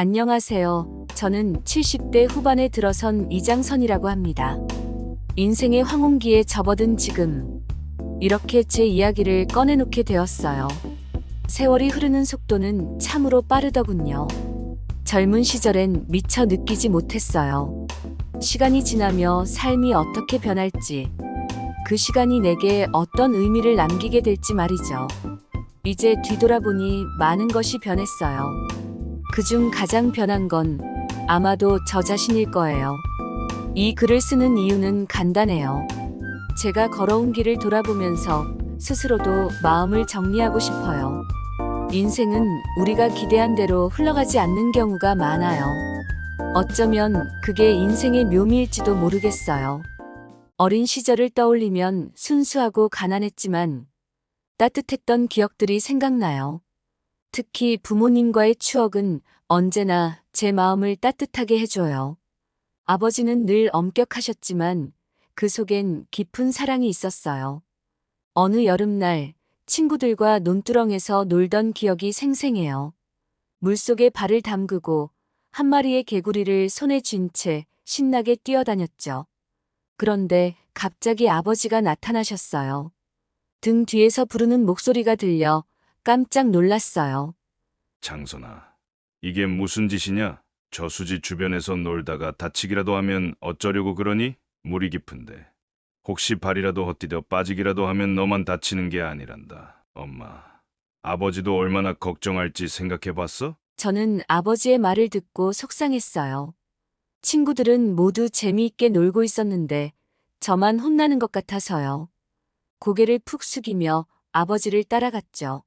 안녕하세요. 저는 70대 후반에 들어선 이장선이라고 합니다. 인생의 황혼기에 접어든 지금, 이렇게 제 이야기를 꺼내놓게 되었어요. 세월이 흐르는 속도는 참으로 빠르더군요. 젊은 시절엔 미처 느끼지 못했어요. 시간이 지나며 삶이 어떻게 변할지, 그 시간이 내게 어떤 의미를 남기게 될지 말이죠. 이제 뒤돌아보니 많은 것이 변했어요. 그중 가장 변한 건 아마도 저 자신일 거예요. 이 글을 쓰는 이유는 간단해요. 제가 걸어온 길을 돌아보면서 스스로도 마음을 정리하고 싶어요. 인생은 우리가 기대한 대로 흘러가지 않는 경우가 많아요. 어쩌면 그게 인생의 묘미일지도 모르겠어요. 어린 시절을 떠올리면 순수하고 가난했지만 따뜻했던 기억들이 생각나요. 특히 부모님과의 추억은 언제나 제 마음을 따뜻하게 해줘요. 아버지는 늘 엄격하셨지만 그 속엔 깊은 사랑이 있었어요. 어느 여름날 친구들과 논두렁에서 놀던 기억이 생생해요. 물속에 발을 담그고 한 마리의 개구리를 손에 쥔 채 신나게 뛰어다녔죠. 그런데 갑자기 아버지가 나타나셨어요. 등 뒤에서 부르는 목소리가 들려 깜짝 놀랐어요. 장선아, 이게 무슨 짓이냐? 저수지 주변에서 놀다가 다치기라도 하면 어쩌려고 그러니? 물이 깊은데. 혹시 발이라도 헛디뎌 빠지기라도 하면 너만 다치는 게 아니란다. 엄마, 아버지도 얼마나 걱정할지 생각해봤어? 저는 아버지의 말을 듣고 속상했어요. 친구들은 모두 재미있게 놀고 있었는데 저만 혼나는 것 같아서요. 고개를 푹 숙이며 아버지를 따라갔죠.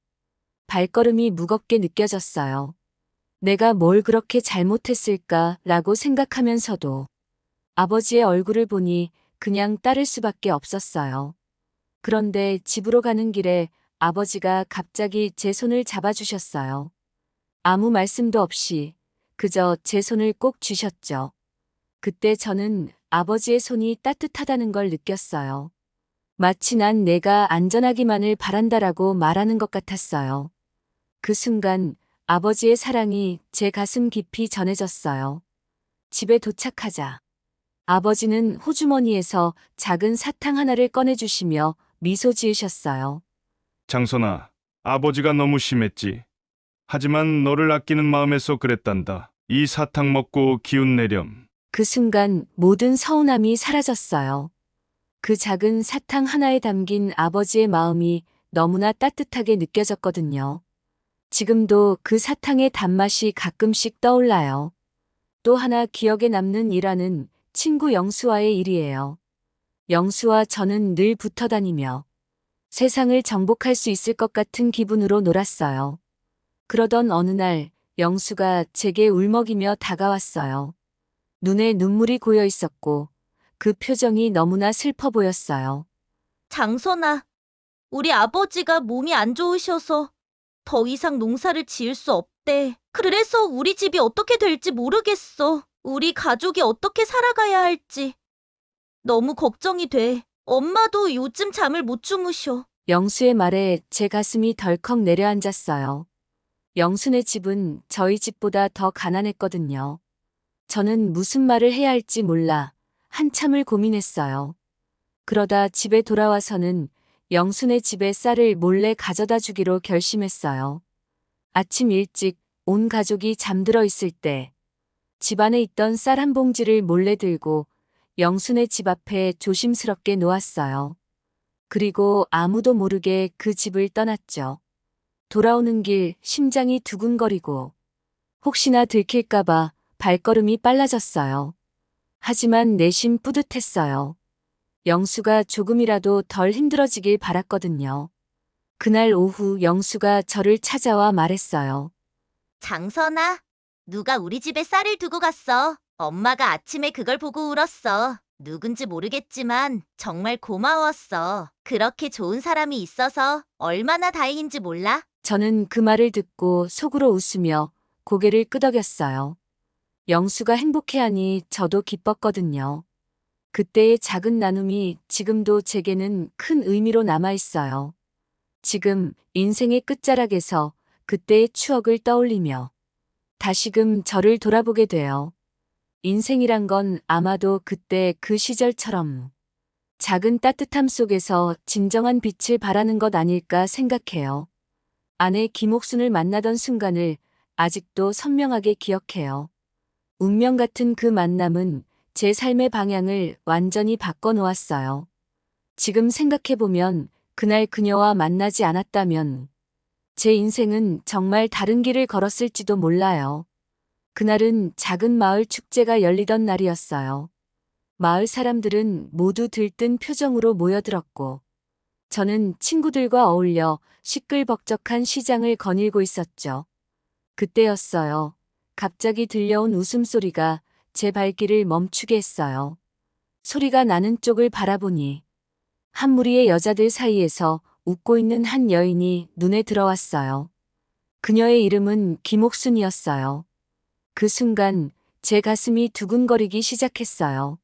발걸음이 무겁게 느껴졌어요. 내가 뭘 그렇게 잘못했을까라고 생각하면서도 아버지의 얼굴을 보니 그냥 따를 수밖에 없었어요. 그런데 집으로 가는 길에 아버지가 갑자기 제 손을 잡아주셨어요. 아무 말씀도 없이 그저 제 손을 꼭 쥐셨죠. 그때 저는 아버지의 손이 따뜻하다는 걸 느꼈어요. 마치 난 내가 안전하기만을 바란다라고 말하는 것 같았어요. 그 순간 아버지의 사랑이 제 가슴 깊이 전해졌어요. 집에 도착하자 아버지는 호주머니에서 작은 사탕 하나를 꺼내주시며 미소 지으셨어요. 장선아, 아버지가 너무 심했지. 하지만 너를 아끼는 마음에서 그랬단다. 이 사탕 먹고 기운 내렴. 그 순간 모든 서운함이 사라졌어요. 그 작은 사탕 하나에 담긴 아버지의 마음이 너무나 따뜻하게 느껴졌거든요. 지금도 그 사탕의 단맛이 가끔씩 떠올라요. 또 하나 기억에 남는 일화는 친구 영수와의 일이에요. 영수와 저는 늘 붙어 다니며 세상을 정복할 수 있을 것 같은 기분으로 놀았어요. 그러던 어느 날 영수가 제게 울먹이며 다가왔어요. 눈에 눈물이 고여 있었고 그 표정이 너무나 슬퍼 보였어요. 장선아, 우리 아버지가 몸이 안 좋으셔서 더 이상 농사를 지을 수 없대. 그래서 우리 집이 어떻게 될지 모르겠어. 우리 가족이 어떻게 살아가야 할지. 너무 걱정이 돼. 엄마도 요즘 잠을 못 주무셔. 영수의 말에 제 가슴이 덜컥 내려앉았어요. 영수네 집은 저희 집보다 더 가난했거든요. 저는 무슨 말을 해야 할지 몰라 한참을 고민했어요. 그러다 집에 돌아와서는 영수네 집에 쌀을 몰래 가져다 주기로 결심했어요. 아침 일찍 온 가족이 잠들어 있을 때 집안에 있던 쌀 한 봉지를 몰래 들고 영수네 집 앞에 조심스럽게 놓았어요. 그리고 아무도 모르게 그 집을 떠났죠. 돌아오는 길 심장이 두근거리고 혹시나 들킬까봐 발걸음이 빨라졌어요. 하지만 내심 뿌듯했어요. 영수가 조금이라도 덜 힘들어지길 바랐거든요. 그날 오후 영수가 저를 찾아와 말했어요. 장선아, 누가 우리 집에 쌀을 두고 갔어. 엄마가 아침에 그걸 보고 울었어. 누군지 모르겠지만 정말 고마웠어. 그렇게 좋은 사람이 있어서 얼마나 다행인지 몰라? 저는 그 말을 듣고 속으로 웃으며 고개를 끄덕였어요. 영수가 행복해하니 저도 기뻤거든요. 그때의 작은 나눔이 지금도 제게는 큰 의미로 남아있어요. 지금 인생의 끝자락에서 그때의 추억을 떠올리며 다시금 저를 돌아보게 돼요. 인생이란 건 아마도 그때 그 시절처럼 작은 따뜻함 속에서 진정한 빛을 발하는 것 아닐까 생각해요. 아내 김옥순을 만나던 순간을 아직도 선명하게 기억해요. 운명 같은 그 만남은 제 삶의 방향을 완전히 바꿔놓았어요. 지금 생각해보면 그날 그녀와 만나지 않았다면 제 인생은 정말 다른 길을 걸었을지도 몰라요. 그날은 작은 마을 축제가 열리던 날이었어요. 마을 사람들은 모두 들뜬 표정으로 모여들었고, 저는 친구들과 어울려 시끌벅적한 시장을 거닐고 있었죠. 그때였어요. 갑자기 들려온 웃음소리가 제 발길을 멈추게 했어요. 소리가 나는 쪽을 바라보니 한 무리의 여자들 사이에서 웃고 있는 한 여인이 눈에 들어왔어요. 그녀의 이름은 김옥순이었어요. 그 순간 제 가슴이 두근거리기 시작했어요.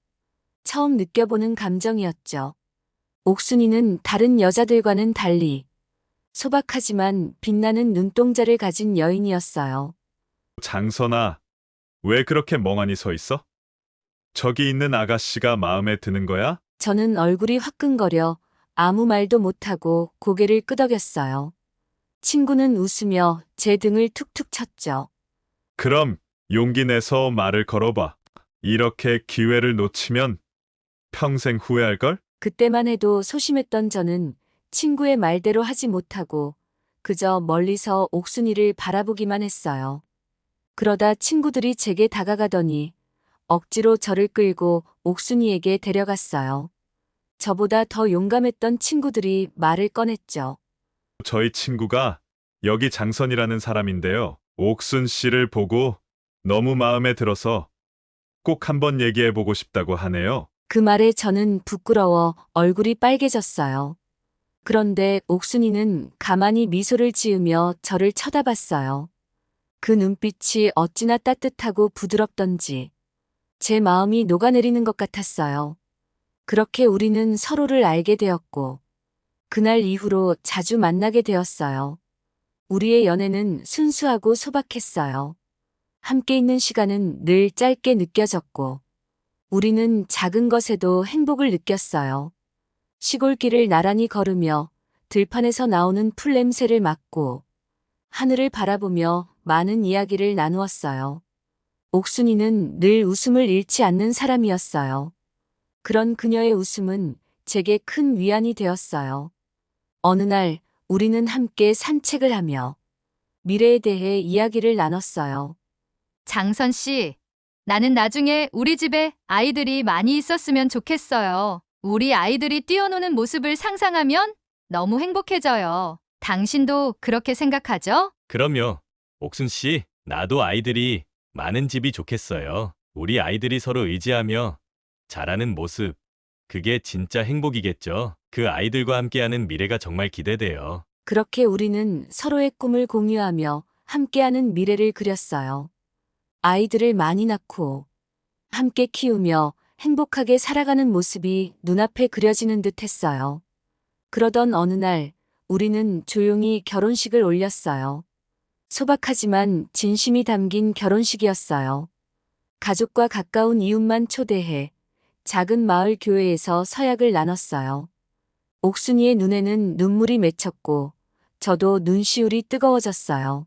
처음 느껴보는 감정이었죠. 옥순이는 다른 여자들과는 달리 소박하지만 빛나는 눈동자를 가진 여인이었어요. 장선아, 왜 그렇게 멍하니 서 있어? 저기 있는 아가씨가 마음에 드는 거야? 저는 얼굴이 화끈거려 아무 말도 못하고 고개를 끄덕였어요. 친구는 웃으며 제 등을 툭툭 쳤죠. 그럼 용기 내서 말을 걸어봐. 이렇게 기회를 놓치면 평생 후회할걸? 그때만 해도 소심했던 저는 친구의 말대로 하지 못하고 그저 멀리서 옥순이를 바라보기만 했어요. 그러다 친구들이 제게 다가가더니 억지로 저를 끌고 옥순이에게 데려갔어요. 저보다 더 용감했던 친구들이 말을 꺼냈죠. 저희 친구가 여기 장선이라는 사람인데요. 옥순 씨를 보고 너무 마음에 들어서 꼭 한번 얘기해 보고 싶다고 하네요. 그 말에 저는 부끄러워 얼굴이 빨개졌어요. 그런데 옥순이는 가만히 미소를 지으며 저를 쳐다봤어요. 그 눈빛이 어찌나 따뜻하고 부드럽던지 제 마음이 녹아내리는 것 같았어요. 그렇게 우리는 서로를 알게 되었고 그날 이후로 자주 만나게 되었어요. 우리의 연애는 순수하고 소박했어요. 함께 있는 시간은 늘 짧게 느껴졌고 우리는 작은 것에도 행복을 느꼈어요. 시골길을 나란히 걸으며 들판에서 나오는 풀 냄새를 맡고 하늘을 바라보며 많은 이야기를 나누었어요. 옥순이는 늘 웃음을 잃지 않는 사람이었어요. 그런 그녀의 웃음은 제게 큰 위안이 되었어요. 어느 날 우리는 함께 산책을 하며 미래에 대해 이야기를 나눴어요. 장선 씨, 나는 나중에 우리 집에 아이들이 많이 있었으면 좋겠어요. 우리 아이들이 뛰어노는 모습을 상상하면 너무 행복해져요. 당신도 그렇게 생각하죠? 그럼요. 옥순 씨, 나도 아이들이 많은 집이 좋겠어요. 우리 아이들이 서로 의지하며 자라는 모습, 그게 진짜 행복이겠죠. 그 아이들과 함께하는 미래가 정말 기대돼요. 그렇게 우리는 서로의 꿈을 공유하며 함께하는 미래를 그렸어요. 아이들을 많이 낳고 함께 키우며 행복하게 살아가는 모습이 눈앞에 그려지는 듯 했어요. 그러던 어느 날 우리는 조용히 결혼식을 올렸어요. 소박하지만 진심이 담긴 결혼식이었어요. 가족과 가까운 이웃만 초대해 작은 마을 교회에서 서약을 나눴어요. 옥순이의 눈에는 눈물이 맺혔고 저도 눈시울이 뜨거워졌어요.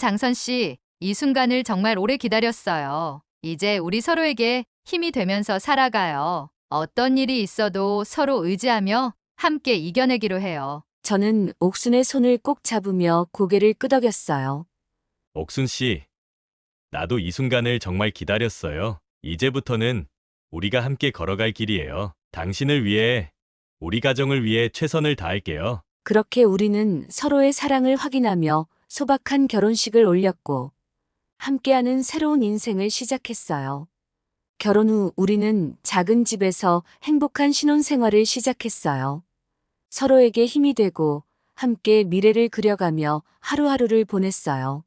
장선 씨, 이 순간을 정말 오래 기다렸어요. 이제 우리 서로에게 힘이 되면서 살아가요. 어떤 일이 있어도 서로 의지하며 함께 이겨내기로 해요. 저는 옥순의 손을 꼭 잡으며 고개를 끄덕였어요. 옥순 씨, 나도 이 순간을 정말 기다렸어요. 이제부터는 우리가 함께 걸어갈 길이에요. 당신을 위해, 우리 가정을 위해 최선을 다할게요. 그렇게 우리는 서로의 사랑을 확인하며 소박한 결혼식을 올렸고 함께하는 새로운 인생을 시작했어요. 결혼 후 우리는 작은 집에서 행복한 신혼생활을 시작했어요. 서로에게 힘이 되고 함께 미래를 그려가며 하루하루를 보냈어요.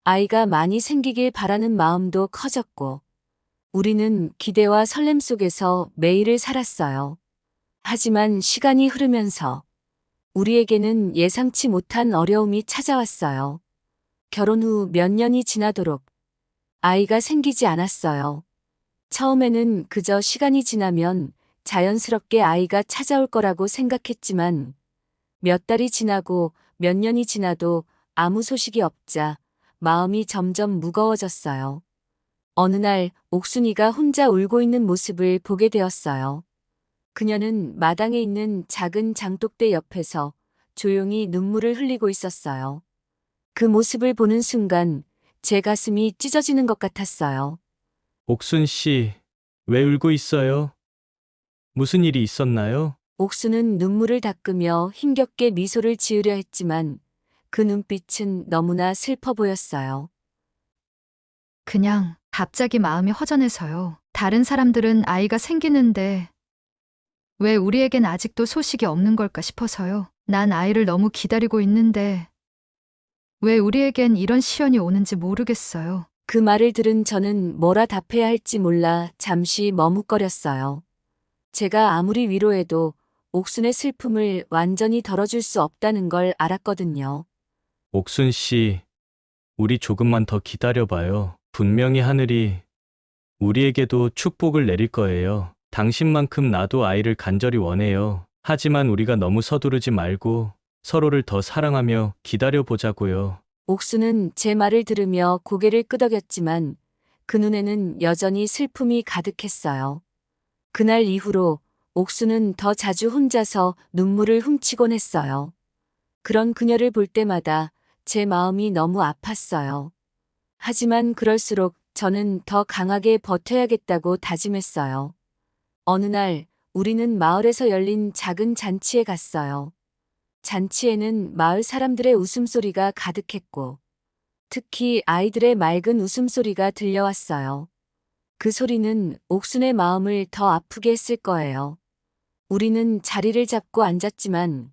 아이가 많이 생기길 바라는 마음도 커졌고 우리는 기대와 설렘 속에서 매일을 살았어요. 하지만 시간이 흐르면서 우리에게는 예상치 못한 어려움이 찾아왔어요. 결혼 후 몇 년이 지나도록 아이가 생기지 않았어요. 처음에는 그저 시간이 지나면 자연스럽게 아이가 찾아올 거라고 생각했지만 몇 달이 지나고 몇 년이 지나도 아무 소식이 없자 마음이 점점 무거워졌어요. 어느 날 옥순이가 혼자 울고 있는 모습을 보게 되었어요. 그녀는 마당에 있는 작은 장독대 옆에서 조용히 눈물을 흘리고 있었어요. 그 모습을 보는 순간 제 가슴이 찢어지는 것 같았어요. 옥순 씨, 왜 울고 있어요? 무슨 일이 있었나요? 옥수는 눈물을 닦으며 힘겹게 미소를 지으려 했지만 그 눈빛은 너무나 슬퍼 보였어요. 그냥 갑자기 마음이 허전해서요. 다른 사람들은 아이가 생기는데 왜 우리에겐 아직도 소식이 없는 걸까 싶어서요. 난 아이를 너무 기다리고 있는데 왜 우리에겐 이런 시련이 오는지 모르겠어요. 그 말을 들은 저는 뭐라 답해야 할지 몰라 잠시 머뭇거렸어요. 제가 아무리 위로해도 옥순의 슬픔을 완전히 덜어줄 수 없다는 걸 알았거든요. 옥순 씨, 우리 조금만 더 기다려봐요. 분명히 하늘이 우리에게도 축복을 내릴 거예요. 당신만큼 나도 아이를 간절히 원해요. 하지만 우리가 너무 서두르지 말고 서로를 더 사랑하며 기다려보자고요. 옥수는 제 말을 들으며 고개를 끄덕였지만 그 눈에는 여전히 슬픔이 가득했어요. 그날 이후로 옥수는 더 자주 혼자서 눈물을 훔치곤 했어요. 그런 그녀를 볼 때마다 제 마음이 너무 아팠어요. 하지만 그럴수록 저는 더 강하게 버텨야겠다고 다짐했어요. 어느 날 우리는 마을에서 열린 작은 잔치에 갔어요. 잔치에는 마을 사람들의 웃음소리가 가득했고 특히 아이들의 맑은 웃음소리가 들려왔어요. 그 소리는 옥순의 마음을 더 아프게 했을 거예요. 우리는 자리를 잡고 앉았지만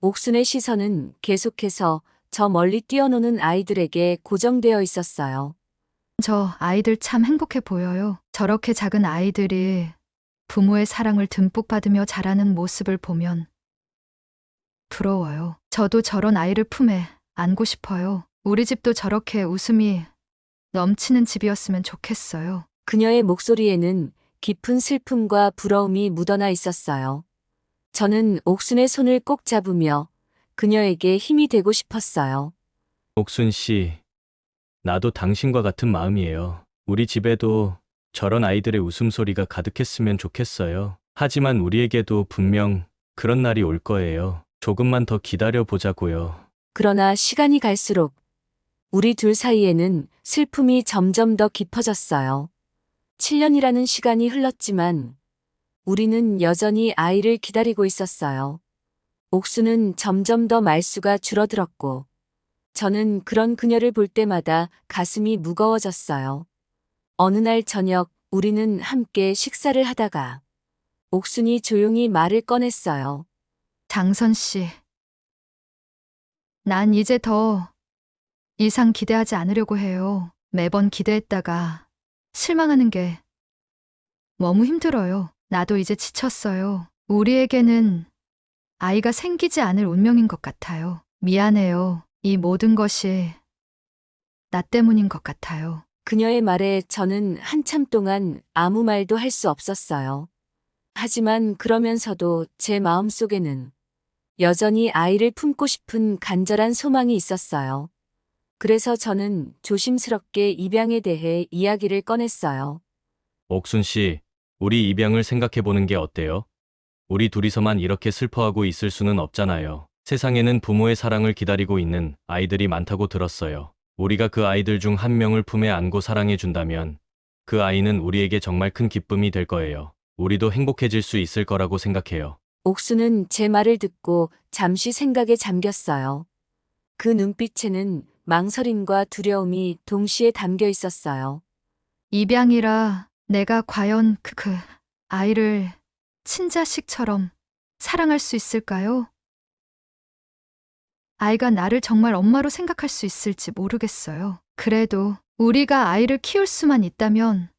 옥순의 시선은 계속해서 저 멀리 뛰어노는 아이들에게 고정되어 있었어요. 저 아이들 참 행복해 보여요. 저렇게 작은 아이들이 부모의 사랑을 듬뿍 받으며 자라는 모습을 보면 부러워요. 저도 저런 아이를 품에 안고 싶어요. 우리 집도 저렇게 웃음이 넘치는 집이었으면 좋겠어요. 그녀의 목소리에는 깊은 슬픔과 부러움이 묻어나 있었어요. 저는 옥순의 손을 꼭 잡으며 그녀에게 힘이 되고 싶었어요. 옥순 씨, 나도 당신과 같은 마음이에요. 우리 집에도 저런 아이들의 웃음소리가 가득했으면 좋겠어요. 하지만 우리에게도 분명 그런 날이 올 거예요. 조금만 더 기다려 보자고요. 그러나 시간이 갈수록 우리 둘 사이에는 슬픔이 점점 더 깊어졌어요. 7년이라는 시간이 흘렀지만 우리는 여전히 아이를 기다리고 있었어요. 옥수는 점점 더 말수가 줄어들었고 저는 그런 그녀를 볼 때마다 가슴이 무거워졌어요. 어느 날 저녁 우리는 함께 식사를 하다가 옥순이 조용히 말을 꺼냈어요. 장선 씨, 난 이제 더 이상 기대하지 않으려고 해요. 매번 기대했다가 실망하는 게 너무 힘들어요. 나도 이제 지쳤어요. 우리에게는 아이가 생기지 않을 운명인 것 같아요. 미안해요. 이 모든 것이 나 때문인 것 같아요. 그녀의 말에 저는 한참 동안 아무 말도 할 수 없었어요. 하지만 그러면서도 제 마음속에는 여전히 아이를 품고 싶은 간절한 소망이 있었어요. 그래서 저는 조심스럽게 입양에 대해 이야기를 꺼냈어요. 옥순 씨, 우리 입양을 생각해 보는 게 어때요? 우리 둘이서만 이렇게 슬퍼하고 있을 수는 없잖아요. 세상에는 부모의 사랑을 기다리고 있는 아이들이 많다고 들었어요. 우리가 그 아이들 중 한 명을 품에 안고 사랑해 준다면 그 아이는 우리에게 정말 큰 기쁨이 될 거예요. 우리도 행복해질 수 있을 거라고 생각해요. 옥수는 제 말을 듣고 잠시 생각에 잠겼어요. 그 눈빛에는 망설임과 두려움이 동시에 담겨 있었어요. 입양이라 내가 과연 그 아이를 친자식처럼 사랑할 수 있을까요? 아이가 나를 정말 엄마로 생각할 수 있을지 모르겠어요. 그래도 우리가 아이를 키울 수만 있다면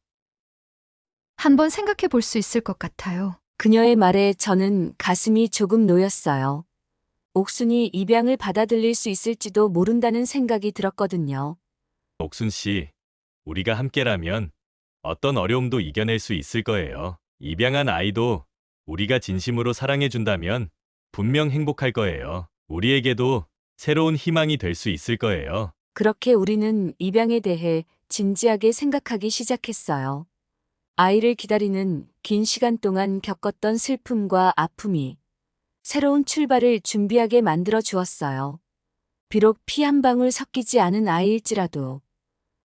한번 생각해 볼 수 있을 것 같아요. 그녀의 말에 저는 가슴이 조금 놓였어요. 옥순이 입양을 받아들일 수 있을지도 모른다는 생각이 들었거든요. 옥순 씨, 우리가 함께라면 어떤 어려움도 이겨낼 수 있을 거예요. 입양한 아이도 우리가 진심으로 사랑해준다면 분명 행복할 거예요. 우리에게도 새로운 희망이 될 수 있을 거예요. 그렇게 우리는 입양에 대해 진지하게 생각하기 시작했어요. 아이를 기다리는 긴 시간 동안 겪었던 슬픔과 아픔이 새로운 출발을 준비하게 만들어 주었어요. 비록 피 한 방울 섞이지 않은 아이일지라도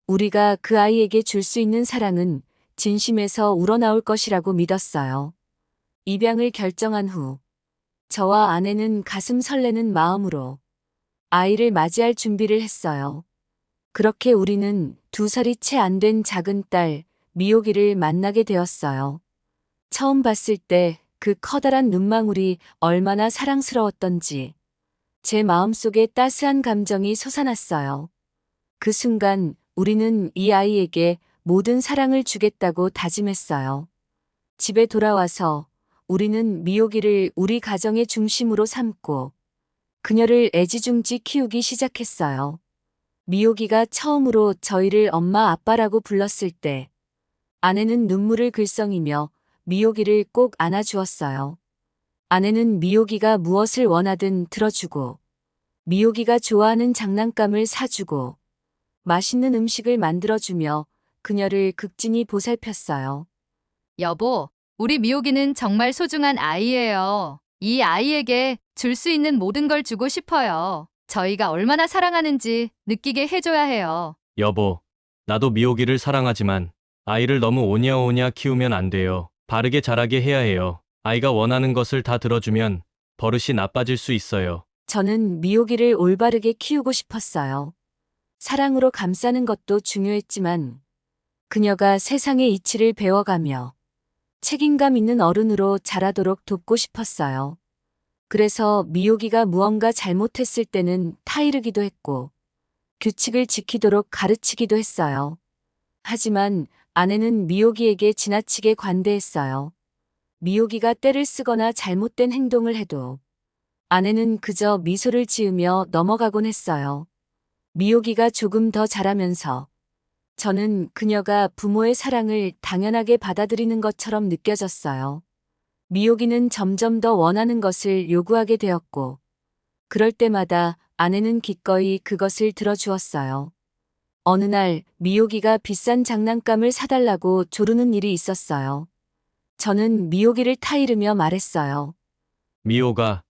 우리가 그 아이에게 줄 수 있는 사랑은 진심에서 우러나올 것이라고 믿었어요. 입양을 결정한 후 저와 아내는 가슴 설레는 마음으로 아이를 맞이할 준비를 했어요. 그렇게 우리는 2살이 채 안 된 작은 딸 미옥이를 만나게 되었어요. 처음 봤을 때 그 커다란 눈망울이 얼마나 사랑스러웠던지 제 마음속에 따스한 감정이 솟아났어요. 그 순간 우리는 이 아이에게 모든 사랑을 주겠다고 다짐했어요. 집에 돌아와서 우리는 미옥이를 우리 가정의 중심으로 삼고 그녀를 애지중지 키우기 시작했어요. 미옥이가 처음으로 저희를 엄마 아빠라고 불렀을 때 아내는 눈물을 글썽이며 미옥이를 꼭 안아주었어요. 아내는 미옥이가 무엇을 원하든 들어주고 미옥이가 좋아하는 장난감을 사주고 맛있는 음식을 만들어주며 그녀를 극진히 보살폈어요. 여보, 우리 미옥이는 정말 소중한 아이예요. 이 아이에게 줄 수 있는 모든 걸 주고 싶어요. 저희가 얼마나 사랑하는지 느끼게 해줘야 해요. 여보, 나도 미옥이를 사랑하지만 아이를 너무 오냐오냐 키우면 안 돼요. 바르게 자라게 해야 해요. 아이가 원하는 것을 다 들어주면 버릇이 나빠질 수 있어요. 저는 미옥이를 올바르게 키우고 싶었어요. 사랑으로 감싸는 것도 중요했지만 그녀가 세상의 이치를 배워가며 책임감 있는 어른으로 자라도록 돕고 싶었어요. 그래서 미옥이가 무언가 잘못했을 때는 타이르기도 했고 규칙을 지키도록 가르치기도 했어요. 하지만 아내는 미옥이에게 지나치게 관대했어요. 미옥이가 떼를 쓰거나 잘못된 행동을 해도 아내는 그저 미소를 지으며 넘어가곤 했어요. 미옥이가 조금 더 자라면서 저는 그녀가 부모의 사랑을 당연하게 받아들이는 것처럼 느껴졌어요. 미옥이는 점점 더 원하는 것을 요구하게 되었고 그럴 때마다 아내는 기꺼이 그것을 들어주었어요. 어느 날 미옥이가 비싼 장난감을 사달라고 조르는 일이 있었어요. 저는 미옥이를 타이르며 말했어요. 미옥아,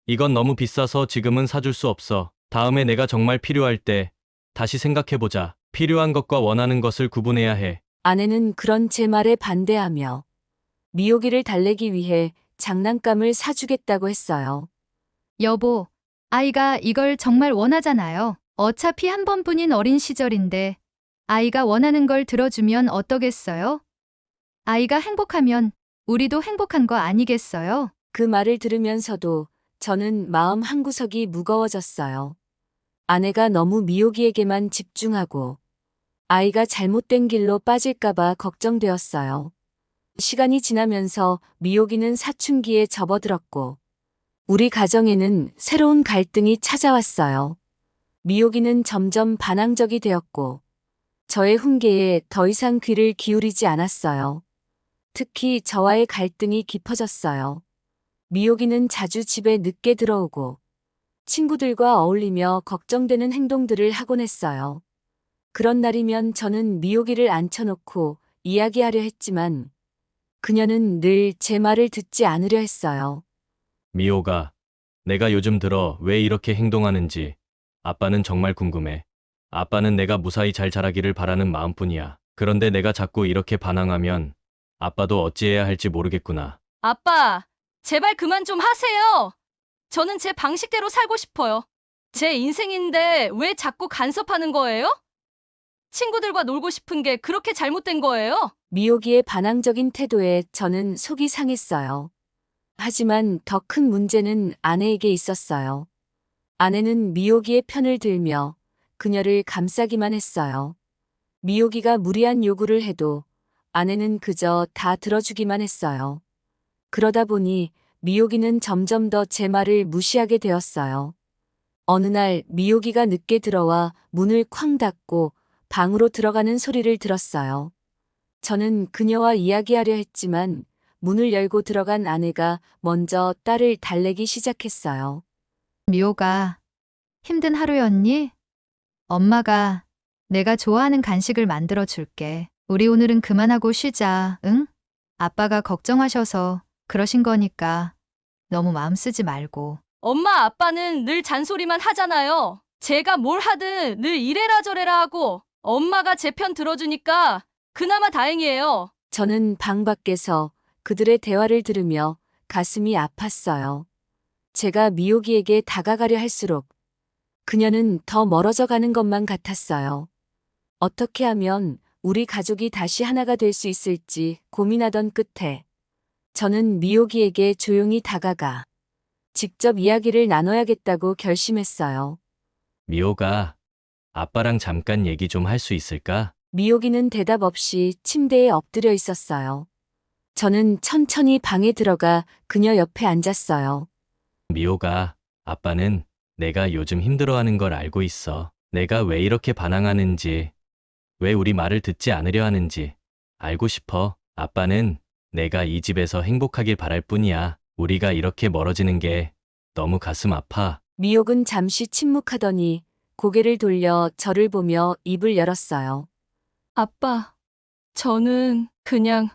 이건 너무 비싸서 지금은 사줄 수 없어. 다음에 내가 정말 필요할 때 다시 생각해보자. 필요한 것과 원하는 것을 구분해야 해. 아내는 그런 제 말에 반대하며 미옥이를 달래기 위해 장난감을 사주겠다고 했어요. 여보, 아이가 이걸 정말 원하잖아요. 어차피 한 번뿐인 어린 시절인데 아이가 원하는 걸 들어주면 어떠겠어요? 아이가 행복하면 우리도 행복한 거 아니겠어요? 그 말을 들으면서도 저는 마음 한구석이 무거워졌어요. 아내가 너무 미옥이에게만 집중하고 아이가 잘못된 길로 빠질까봐 걱정되었어요. 시간이 지나면서 미옥이는 사춘기에 접어들었고 우리 가정에는 새로운 갈등이 찾아왔어요. 미옥이는 점점 반항적이 되었고 저의 훈계에 더 이상 귀를 기울이지 않았어요. 특히 저와의 갈등이 깊어졌어요. 미옥이는 자주 집에 늦게 들어오고 친구들과 어울리며 걱정되는 행동들을 하곤 했어요. 그런 날이면 저는 미옥이를 앉혀놓고 이야기하려 했지만 그녀는 늘 제 말을 듣지 않으려 했어요. 미옥아, 내가 요즘 들어 왜 이렇게 행동하는지 아빠는 정말 궁금해. 아빠는 내가 무사히 잘 자라기를 바라는 마음뿐이야. 그런데 내가 자꾸 이렇게 반항하면 아빠도 어찌해야 할지 모르겠구나. 아빠, 제발 그만 좀 하세요. 저는 제 방식대로 살고 싶어요. 제 인생인데 왜 자꾸 간섭하는 거예요? 친구들과 놀고 싶은 게 그렇게 잘못된 거예요? 미옥이의 반항적인 태도에 저는 속이 상했어요. 하지만 더 큰 문제는 아내에게 있었어요. 아내는 미옥이의 편을 들며 그녀를 감싸기만 했어요. 미옥이가 무리한 요구를 해도 아내는 그저 다 들어주기만 했어요. 그러다 보니 미옥이는 점점 더 제 말을 무시하게 되었어요. 어느 날 미옥이가 늦게 들어와 문을 쾅 닫고 방으로 들어가는 소리를 들었어요. 저는 그녀와 이야기하려 했지만 문을 열고 들어간 아내가 먼저 딸을 달래기 시작했어요. 미호가 힘든 하루였니? 엄마가 내가 좋아하는 간식을 만들어 줄게. 우리 오늘은 그만하고 쉬자, 응? 아빠가 걱정하셔서 그러신 거니까 너무 마음 쓰지 말고. 엄마, 아빠는 늘 잔소리만 하잖아요. 제가 뭘 하든 늘 이래라 저래라 하고 엄마가 제 편 들어주니까 그나마 다행이에요. 저는 방 밖에서 그들의 대화를 들으며 가슴이 아팠어요. 제가 미옥이에게 다가가려 할수록 그녀는 더 멀어져 가는 것만 같았어요. 어떻게 하면 우리 가족이 다시 하나가 될 수 있을지 고민하던 끝에 저는 미옥이에게 조용히 다가가 직접 이야기를 나눠야겠다고 결심했어요. 미호가 아빠랑 잠깐 얘기 좀 할 수 있을까? 미옥이는 대답 없이 침대에 엎드려 있었어요. 저는 천천히 방에 들어가 그녀 옆에 앉았어요. 미호가 아빠는 내가 요즘 힘들어하는 걸 알고 있어. 내가 왜 이렇게 반항하는지, 왜 우리 말을 듣지 않으려 하는지 알고 싶어. 아빠는 내가 이 집에서 행복하길 바랄 뿐이야. 우리가 이렇게 멀어지는 게 너무 가슴 아파. 미옥은 잠시 침묵하더니 고개를 돌려 저를 보며 입을 열었어요. 아빠, 저는 그냥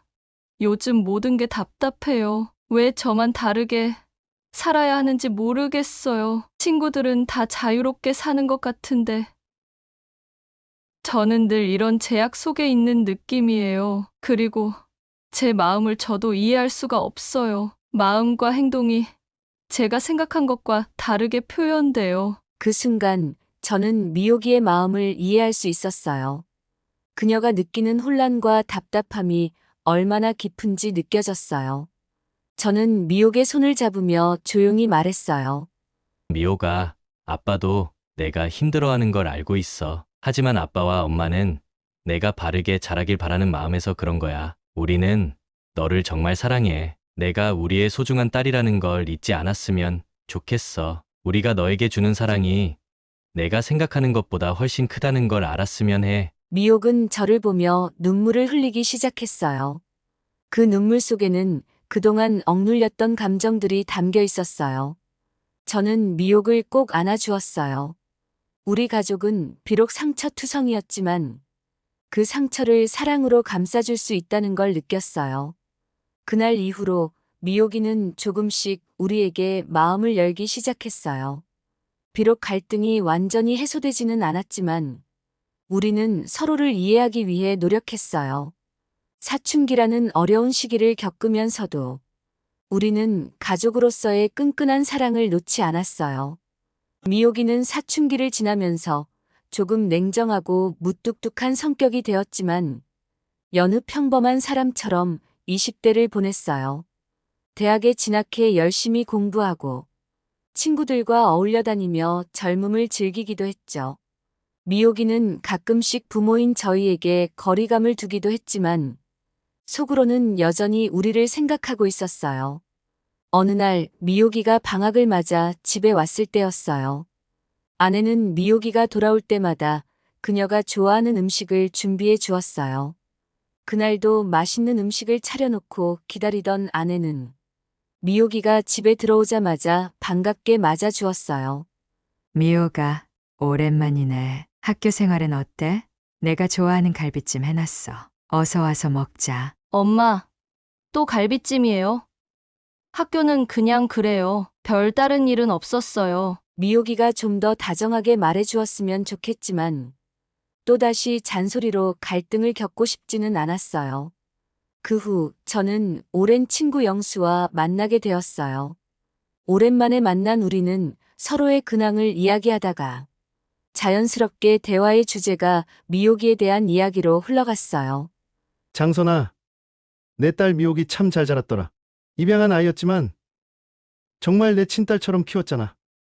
요즘 모든 게 답답해요. 왜 저만 다르게 살아야 하는지 모르겠어요. 친구들은 다 자유롭게 사는 것 같은데 저는 늘 이런 제약 속에 있는 느낌이에요. 그리고 제 마음을 저도 이해할 수가 없어요. 마음과 행동이 제가 생각한 것과 다르게 표현돼요. 그 순간 저는 미옥이의 마음을 이해할 수 있었어요. 그녀가 느끼는 혼란과 답답함이 얼마나 깊은지 느껴졌어요. 저는 미옥의 손을 잡으며 조용히 말했어요. 미호가 아빠도 내가 힘들어하는 걸 알고 있어. 하지만 아빠와 엄마는 내가 바르게 자라길 바라는 마음에서 그런 거야. 우리는 너를 정말 사랑해. 내가 우리의 소중한 딸이라는 걸 잊지 않았으면 좋겠어. 우리가 너에게 주는 사랑이 내가 생각하는 것보다 훨씬 크다는 걸 알았으면 해. 미옥은 저를 보며 눈물을 흘리기 시작했어요. 그 눈물 속에는 그동안 억눌렸던 감정들이 담겨 있었어요. 저는 미옥을 꼭 안아주었어요. 우리 가족은 비록 상처투성이었지만 그 상처를 사랑으로 감싸줄 수 있다는 걸 느꼈어요. 그날 이후로 미옥이는 조금씩 우리에게 마음을 열기 시작했어요. 비록 갈등이 완전히 해소되지는 않았지만 우리는 서로를 이해하기 위해 노력했어요. 사춘기라는 어려운 시기를 겪으면서도 우리는 가족으로서의 끈끈한 사랑을 놓지 않았어요. 미옥이는 사춘기를 지나면서 조금 냉정하고 무뚝뚝한 성격이 되었지만 여느 평범한 사람처럼 20대를 보냈어요. 대학에 진학해 열심히 공부하고 친구들과 어울려 다니며 젊음을 즐기기도 했죠. 미옥이는 가끔씩 부모인 저희에게 거리감을 두기도 했지만 속으로는 여전히 우리를 생각하고 있었어요. 어느 날 미옥이가 방학을 맞아 집에 왔을 때였어요. 아내는 미옥이가 돌아올 때마다 그녀가 좋아하는 음식을 준비해 주었어요. 그날도 맛있는 음식을 차려놓고 기다리던 아내는 미옥이가 집에 들어오자마자 반갑게 맞아 주었어요. 미호가, 오랜만이네. 학교 생활은 어때? 내가 좋아하는 갈비찜 해놨어. 어서 와서 먹자. 엄마, 또 갈비찜이에요? 학교는 그냥 그래요. 별 다른 일은 없었어요. 미옥이가 좀 더 다정하게 말해 주었으면 좋겠지만 또다시 잔소리로 갈등을 겪고 싶지는 않았어요. 그 후 저는 오랜 친구 영수와 만나게 되었어요. 오랜만에 만난 우리는 서로의 근황을 이야기하다가 자연스럽게 대화의 주제가 미옥이에 대한 이야기로 흘러갔어요. 장선아, 내 딸 미옥이 참 잘 자랐더라. 입양한 아이였지만 정말 내 친딸처럼 키웠잖아.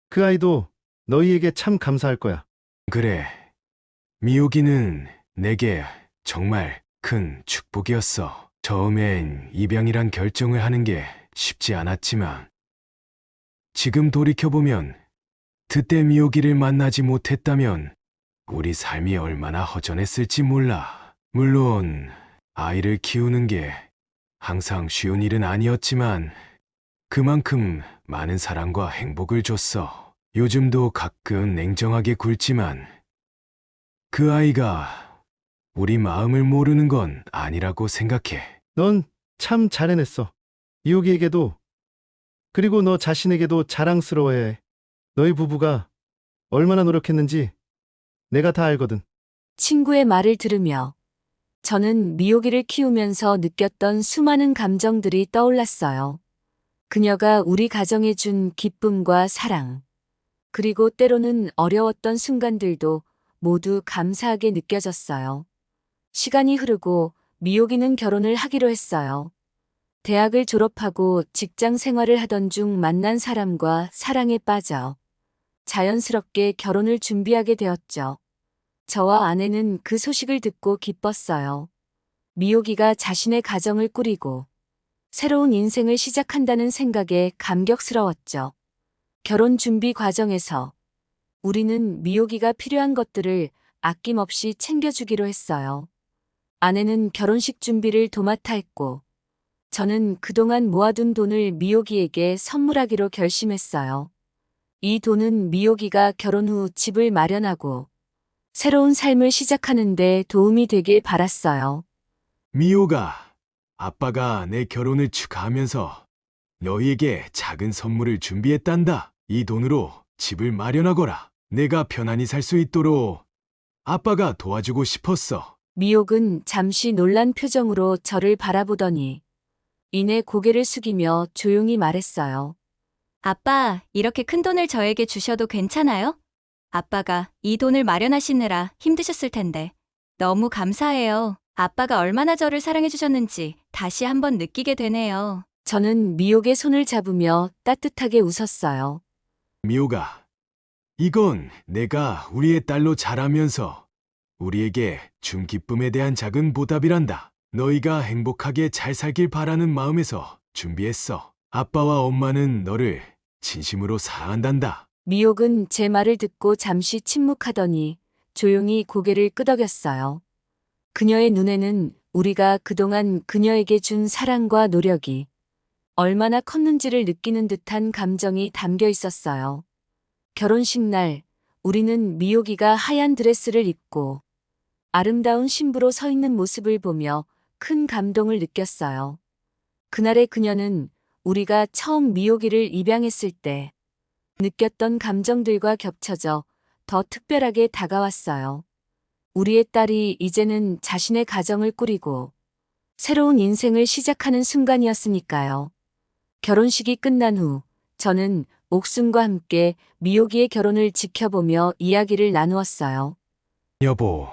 그 아이도 너희에게 참 감사할 거야. 그래. 미옥이는 내게 정말 큰 축복이었어. 처음엔 입양이란 결정을 하는 게 쉽지 않았지만 지금 돌이켜보면 그때 미호기를 만나지 못했다면 우리 삶이 얼마나 허전했을지 몰라. 물론 아이를 키우는 게 항상 쉬운 일은 아니었지만 그만큼 많은 사랑과 행복을 줬어. 요즘도 가끔 냉정하게 굴지만 그 아이가 우리 마음을 모르는 건 아니라고 생각해. 넌 참 잘 해냈어. 미호기에게도 그리고 너 자신에게도 자랑스러워야 해. 너희 부부가 얼마나 노력했는지 내가 다 알거든. 친구의 말을 들으며 저는 미호기를 키우면서 느꼈던 수많은 감정들이 떠올랐어요. 그녀가 우리 가정에 준 기쁨과 사랑, 그리고 때로는 어려웠던 순간들도 모두 감사하게 느껴졌어요. 시간이 흐르고 미호기는 결혼을 하기로 했어요. 대학을 졸업하고 직장 생활을 하던 중 만난 사람과 사랑에 빠져 자연스럽게 결혼을 준비하게 되었죠. 저와 아내는 그 소식을 듣고 기뻤어요. 미호기가 자신의 가정을 꾸리고 새로운 인생을 시작한다는 생각에 감격스러웠죠. 결혼 준비 과정에서 우리는 미호기가 필요한 것들을 아낌없이 챙겨주기로 했어요. 아내는 결혼식 준비를 도맡아 했고, 저는 그동안 모아둔 돈을 미호기에게 선물하기로 결심했어요. 이 돈은 미호기가 결혼 후 집을 마련하고 새로운 삶을 시작하는 데 도움이 되길 바랐어요. 미호가, 아빠가 내 결혼을 축하하면서 너희에게 작은 선물을 준비했단다. 이 돈으로 집을 마련하거라. 내가 편안히 살 수 있도록 아빠가 도와주고 싶었어. 미옥은 잠시 놀란 표정으로 저를 바라보더니 이내 고개를 숙이며 조용히 말했어요. 아빠, 이렇게 큰 돈을 저에게 주셔도 괜찮아요? 아빠가 이 돈을 마련하시느라 힘드셨을 텐데. 너무 감사해요. 아빠가 얼마나 저를 사랑해 주셨는지 다시 한번 느끼게 되네요. 저는 미옥의 손을 잡으며 따뜻하게 웃었어요. 미호가, 이건 내가 우리의 딸로 자라면서 우리에게 준 기쁨에 대한 작은 보답이란다. 너희가 행복하게 잘 살길 바라는 마음에서 준비했어. 아빠와 엄마는 너를 진심으로 사랑한단다. 미옥은 제 말을 듣고 잠시 침묵하더니 조용히 고개를 끄덕였어요. 그녀의 눈에는 우리가 그동안 그녀에게 준 사랑과 노력이 얼마나 컸는지를 느끼는 듯한 감정이 담겨 있었어요. 결혼식 날, 우리는 미옥이가 하얀 드레스를 입고 아름다운 신부로 서 있는 모습을 보며 큰 감동을 느꼈어요. 그날의 그녀는 우리가 처음 미옥이를 입양했을 때 느꼈던 감정들과 겹쳐져 더 특별하게 다가왔어요. 우리의 딸이 이제는 자신의 가정을 꾸리고 새로운 인생을 시작하는 순간이었으니까요. 결혼식이 끝난 후 저는 옥순과 함께 미옥이의 결혼을 지켜보며 이야기를 나누었어요. 여보,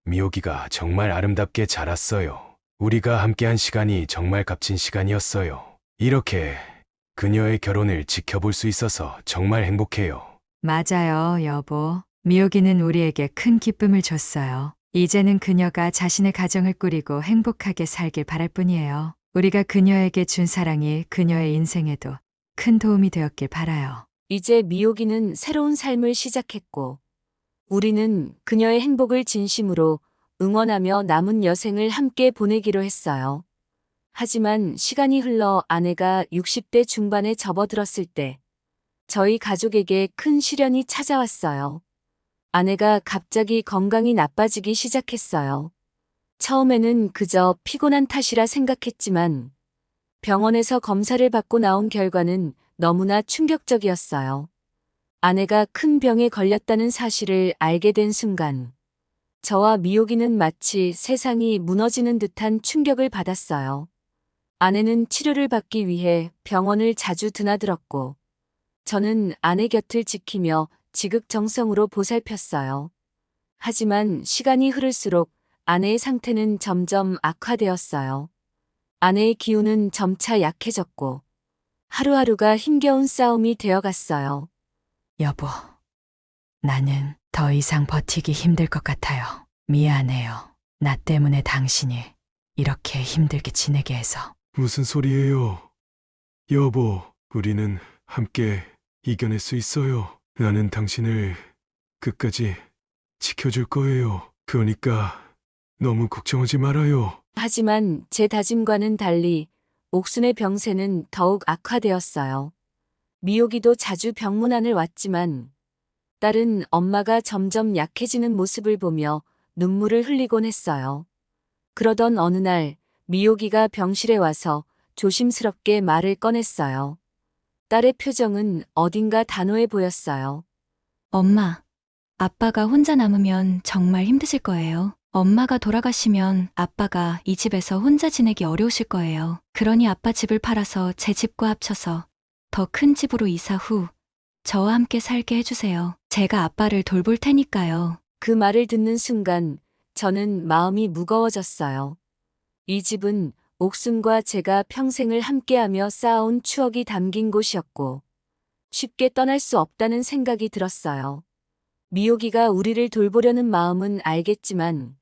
미호기가 정말 아름답게 자랐어요. 우리가 함께한 시간이 정말 값진 시간이었어요. 이렇게 그녀의 결혼을 지켜볼 수 있어서 정말 행복해요. 맞아요, 여보. 미호기는 우리에게 큰 기쁨을 줬어요. 이제는 그녀가 자신의 가정을 꾸리고 행복하게 살길 바랄 뿐이에요. 우리가 그녀에게 준 사랑이 그녀의 인생에도 큰 도움이 되었길 바라요. 이제 미옥이는 새로운 삶을 시작했고 우리는 그녀의 행복을 진심으로 응원하며 남은 여생을 함께 보내기로 했어요. 하지만 시간이 흘러 아내가 60대 중반에 접어들었을 때 저희 가족에게 큰 시련이 찾아왔어요. 아내가 갑자기 건강이 나빠지기 시작했어요. 처음에는 그저 피곤한 탓이라 생각했지만 병원에서 검사를 받고 나온 결과는 너무나 충격적이었어요. 아내가 큰 병에 걸렸다는 사실을 알게 된 순간 저와 미옥이는 마치 세상이 무너지는 듯한 충격을 받았어요. 아내는 치료를 받기 위해 병원을 자주 드나들었고 저는 아내 곁을 지키며 지극정성으로 보살폈어요. 하지만 시간이 흐를수록 아내의 상태는 점점 악화되었어요. 아내의 기운은 점차 약해졌고 하루하루가 힘겨운 싸움이 되어갔어요. 여보, 나는 더 이상 버티기 힘들 것 같아요. 미안해요. 나 때문에 당신이 이렇게 힘들게 지내게 해서. 무슨 소리예요? 여보, 우리는 함께 이겨낼 수 있어요. 나는 당신을 끝까지 지켜줄 거예요. 그러니까 너무 걱정하지 말아요. 하지만 제 다짐과는 달리 옥순의 병세는 더욱 악화되었어요. 미옥이도 자주 병문안을 왔지만 딸은 엄마가 점점 약해지는 모습을 보며 눈물을 흘리곤 했어요. 그러던 어느 날 미옥이가 병실에 와서 조심스럽게 말을 꺼냈어요. 딸의 표정은 어딘가 단호해 보였어요. 엄마, 아빠가 혼자 남으면 정말 힘드실 거예요. 엄마가 돌아가시면 아빠가 이 집에서 혼자 지내기 어려우실 거예요. 그러니 아빠 집을 팔아서 제 집과 합쳐서 더 큰 집으로 이사 후 저와 함께 살게 해주세요. 제가 아빠를 돌볼 테니까요. 그 말을 듣는 순간 저는 마음이 무거워졌어요. 이 집은 옥순과 제가 평생을 함께하며 쌓아온 추억이 담긴 곳이었고 쉽게 떠날 수 없다는 생각이 들었어요. 미옥이가 우리를 돌보려는 마음은 알겠지만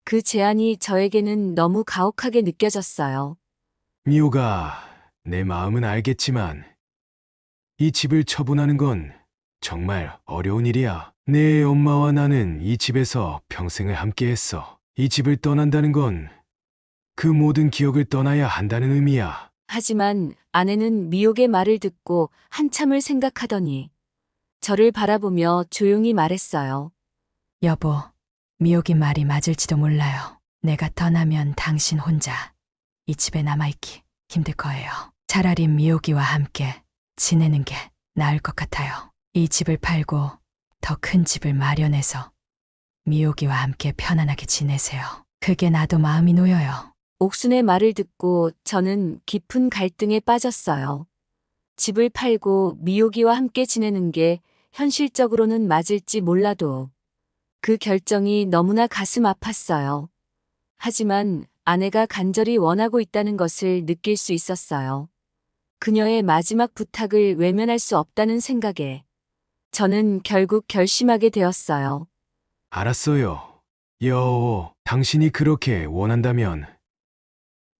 그 제안이 저에게는 너무 가혹하게 느껴졌어요. 미호가, 내 마음은 알겠지만 이 집을 처분하는 건 정말 어려운 일이야. 내 엄마와 나는 이 집에서 평생을 함께했어. 이 집을 떠난다는 건 그 모든 기억을 떠나야 한다는 의미야. 하지만 아내는 미옥의 말을 듣고 한참을 생각하더니 저를 바라보며 조용히 말했어요. 여보, 미옥이 말이 맞을지도 몰라요. 내가 떠나면 당신 혼자 이 집에 남아있기 힘들 거예요. 차라리 미옥이와 함께 지내는 게 나을 것 같아요. 이 집을 팔고 더 큰 집을 마련해서 미옥이와 함께 편안하게 지내세요. 그게 나도 마음이 놓여요. 옥순의 말을 듣고 저는 깊은 갈등에 빠졌어요. 집을 팔고 미옥이와 함께 지내는 게 현실적으로는 맞을지 몰라도 그 결정이 너무나 가슴 아팠어요. 하지만 아내가 간절히 원하고 있다는 것을 느낄 수 있었어요. 그녀의 마지막 부탁을 외면할 수 없다는 생각에 저는 결국 결심하게 되었어요. 알았어요. 여보, 당신이 그렇게 원한다면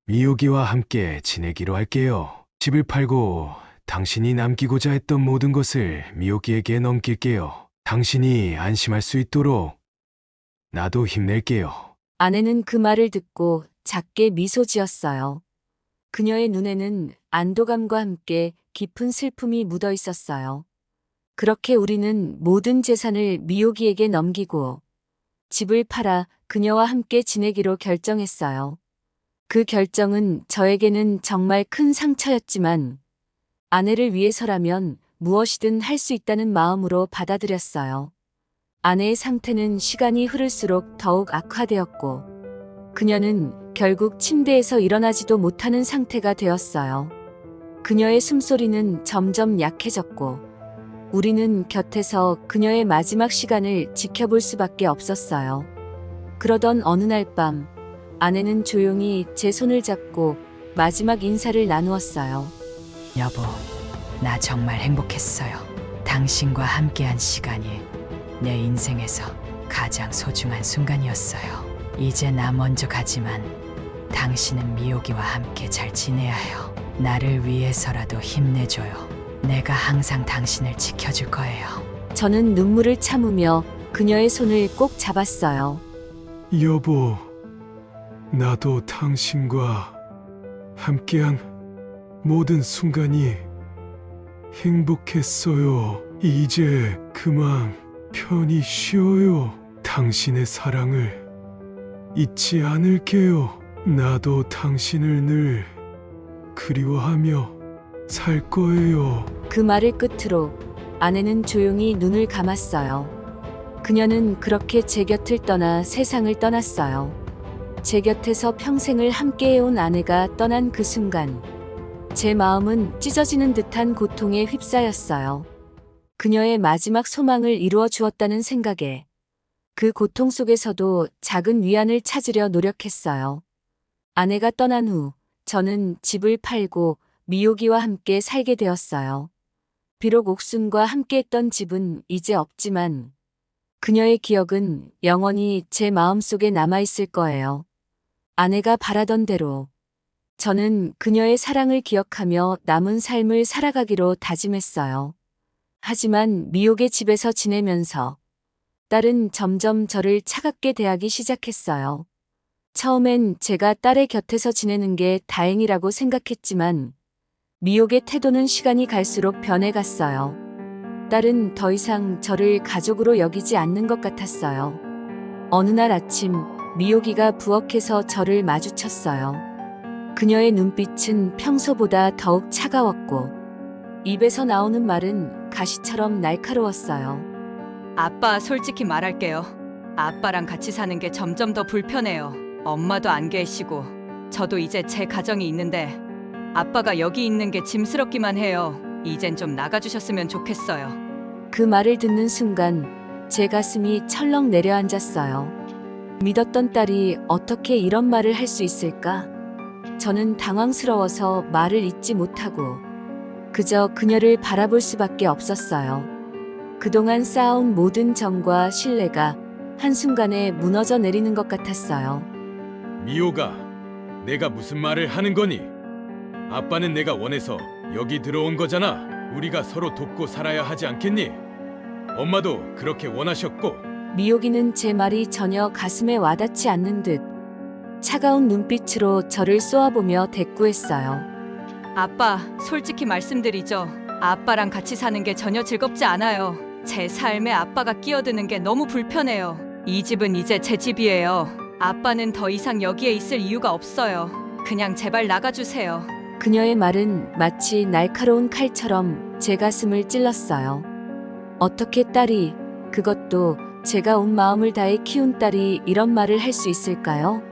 미호기와 함께 지내기로 할게요. 집을 팔고 당신이 남기고자 했던 모든 것을 미호기에게 넘길게요. 당신이 안심할 수 있도록 나도 힘낼게요. 아내는 그 말을 듣고 작게 미소 지었어요. 그녀의 눈에는 안도감과 함께 깊은 슬픔이 묻어 있었어요. 그렇게 우리는 모든 재산을 미옥이에게 넘기고 집을 팔아 그녀와 함께 지내기로 결정했어요. 그 결정은 저에게는 정말 큰 상처였지만 아내를 위해서라면 무엇이든 할 수 있다는 마음으로 받아들였어요. 아내의 상태는 시간이 흐를수록 더욱 악화되었고 그녀는 결국 침대에서 일어나지도 못하는 상태가 되었어요. 그녀의 숨소리는 점점 약해졌고 우리는 곁에서 그녀의 마지막 시간을 지켜볼 수밖에 없었어요. 그러던 어느 날 밤 아내는 조용히 제 손을 잡고 마지막 인사를 나누었어요. 여보, 나 정말 행복했어요. 당신과 함께한 시간이 내 인생에서 가장 소중한 순간이었어요. 이제 나 먼저 가지만 당신은 미옥이와 함께 잘 지내야 해요. 나를 위해서라도 힘내줘요. 내가 항상 당신을 지켜줄 거예요. 저는 눈물을 참으며 그녀의 손을 꼭 잡았어요. 여보, 나도 당신과 함께한 모든 순간이 행복했어요. 이제 그만 편히 쉬어요. 당신의 사랑을 잊지 않을게요. 나도 당신을 늘 그리워하며 살 거예요. 그 말을 끝으로 아내는 조용히 눈을 감았어요. 그녀는 그렇게 제 곁을 떠나 세상을 떠났어요. 제 곁에서 평생을 함께해온 아내가 떠난 그 순간 제 마음은 찢어지는 듯한 고통에 휩싸였어요. 그녀의 마지막 소망을 이루어 주었다는 생각에 그 고통 속에서도 작은 위안을 찾으려 노력했어요. 아내가 떠난 후 저는 집을 팔고 미옥이와 함께 살게 되었어요. 비록 옥순과 함께했던 집은 이제 없지만 그녀의 기억은 영원히 제 마음속에 남아있을 거예요. 아내가 바라던 대로 저는 그녀의 사랑을 기억하며 남은 삶을 살아가기로 다짐했어요. 하지만 미옥의 집에서 지내면서 딸은 점점 저를 차갑게 대하기 시작했어요. 처음엔 제가 딸의 곁에서 지내는 게 다행이라고 생각했지만 미옥의 태도는 시간이 갈수록 변해갔어요. 딸은 더 이상 저를 가족으로 여기지 않는 것 같았어요. 어느 날 아침 미옥이가 부엌에서 저를 마주쳤어요. 그녀의 눈빛은 평소보다 더욱 차가웠고 입에서 나오는 말은 가시처럼 날카로웠어요. 아빠, 솔직히 말할게요. 아빠랑 같이 사는 게 점점 더 불편해요. 엄마도 안 계시고 저도 이제 제 가정이 있는데 아빠가 여기 있는 게 짐스럽기만 해요. 이젠 좀 나가주셨으면 좋겠어요. 그 말을 듣는 순간 제 가슴이 철렁 내려앉았어요. 믿었던 딸이 어떻게 이런 말을 할 수 있을까? 저는 당황스러워서 말을 잇지 못하고 그저 그녀를 바라볼 수밖에 없었어요. 그동안 쌓아온 모든 정과 신뢰가 한순간에 무너져 내리는 것 같았어요. 미호가, 내가 무슨 말을 하는 거니? 아빠는 내가 원해서 여기 들어온 거잖아. 우리가 서로 돕고 살아야 하지 않겠니? 엄마도 그렇게 원하셨고. 미옥이는 제 말이 전혀 가슴에 와닿지 않는 듯 차가운 눈빛으로 저를 쏘아보며 대꾸했어요. 아빠, 솔직히 말씀드리죠. 아빠랑 같이 사는 게 전혀 즐겁지 않아요. 제 삶에 아빠가 끼어드는 게 너무 불편해요. 이 집은 이제 제 집이에요. 아빠는 더 이상 여기에 있을 이유가 없어요. 그냥 제발 나가주세요. 그녀의 말은 마치 날카로운 칼처럼 제 가슴을 찔렀어요. 어떻게 딸이, 그것도 제가 온 마음을 다해 키운 딸이 이런 말을 할 수 있을까요?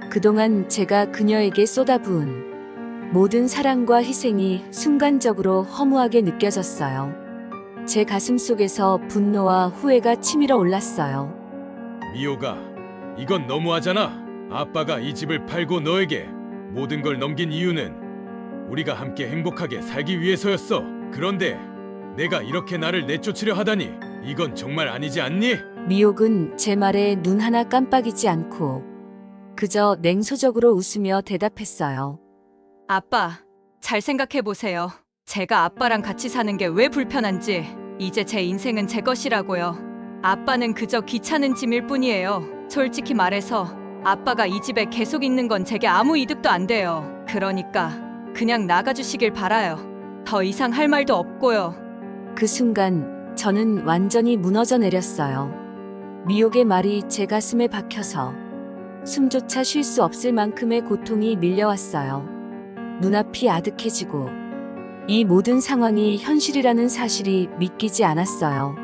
그동안 제가 그녀에게 쏟아부은 모든 사랑과 희생이 순간적으로 허무하게 느껴졌어요. 제 가슴 속에서 분노와 후회가 치밀어 올랐어요. 미호가, 이건 너무하잖아. 아빠가 이 집을 팔고 너에게 모든 걸 넘긴 이유는 우리가 함께 행복하게 살기 위해서였어. 그런데 내가 이렇게 나를 내쫓으려 하다니, 이건 정말 아니지 않니? 미옥은 제 말에 눈 하나 깜빡이지 않고 그저 냉소적으로 웃으며 대답했어요. 아빠, 잘 생각해보세요. 제가 아빠랑 같이 사는 게 왜 불편한지. 이제 제 인생은 제 것이라고요. 아빠는 그저 귀찮은 짐일 뿐이에요. 솔직히 말해서 아빠가 이 집에 계속 있는 건 제게 아무 이득도 안 돼요. 그러니까 그냥 나가주시길 바라요. 더 이상 할 말도 없고요. 그 순간 저는 완전히 무너져 내렸어요. 미옥의 말이 제 가슴에 박혀서 숨조차 쉴 수 없을 만큼의 고통이 밀려왔어요. 눈앞이 아득해지고 이 모든 상황이 현실이라는 사실이 믿기지 않았어요.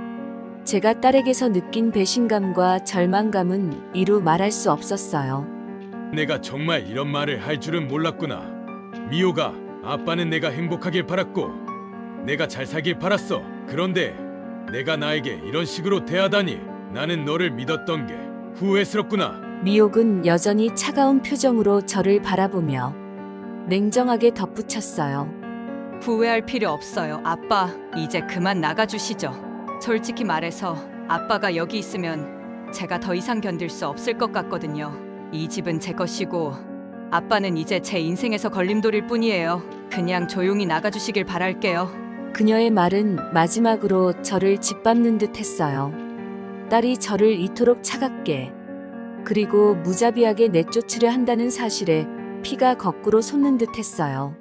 제가 딸에게서 느낀 배신감과 절망감은 이루 말할 수 없었어요. 내가 정말 이런 말을 할 줄은 몰랐구나. 미호가, 아빠는 내가 행복하길 바랐고 내가 잘 살길 바랐어. 그런데 내가 나에게 이런 식으로 대하다니, 나는 너를 믿었던 게 후회스럽구나. 미옥은 여전히 차가운 표정으로 저를 바라보며 냉정하게 덧붙였어요. 후회할 필요 없어요. 아빠, 이제 그만 나가주시죠. 솔직히 말해서 아빠가 여기 있으면 제가 더 이상 견딜 수 없을 것 같거든요. 이 집은 제 것이고 아빠는 이제 제 인생에서 걸림돌일 뿐이에요. 그냥 조용히 나가주시길 바랄게요. 그녀의 말은 마지막으로 저를 짓밟는 듯 했어요. 딸이 저를 이토록 차갑게 그리고 무자비하게 내쫓으려 한다는 사실에 피가 거꾸로 솟는 듯 했어요.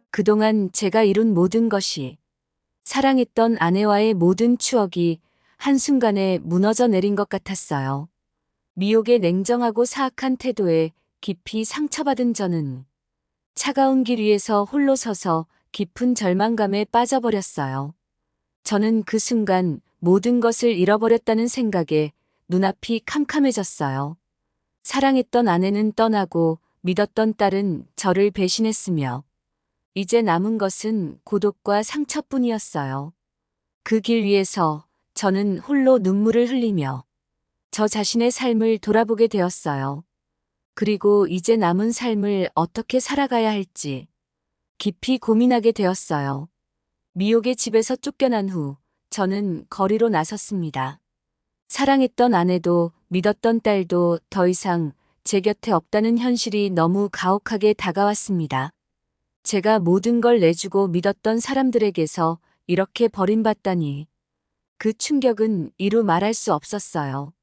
그동안 제가 이룬 모든 것이, 사랑했던 아내와의 모든 추억이 한순간에 무너져 내린 것 같았어요. 미옥의 냉정하고 사악한 태도에 깊이 상처받은 저는 차가운 길 위에서 홀로 서서 깊은 절망감에 빠져버렸어요. 저는 그 순간 모든 것을 잃어버렸다는 생각에 눈앞이 캄캄해졌어요. 사랑했던 아내는 떠나고 믿었던 딸은 저를 배신했으며 이제 남은 것은 고독과 상처뿐이었어요. 그 길 위에서 저는 홀로 눈물을 흘리며 저 자신의 삶을 돌아보게 되었어요. 그리고 이제 남은 삶을 어떻게 살아가야 할지 깊이 고민하게 되었어요. 미옥의 집에서 쫓겨난 후 저는 거리로 나섰습니다. 사랑했던 아내도 믿었던 딸도 더 이상 제 곁에 없다는 현실이 너무 가혹하게 다가왔습니다. 제가 모든 걸 내주고 믿었던 사람들에게서 이렇게 버림받다니. 그 충격은 이루 말할 수 없었어요.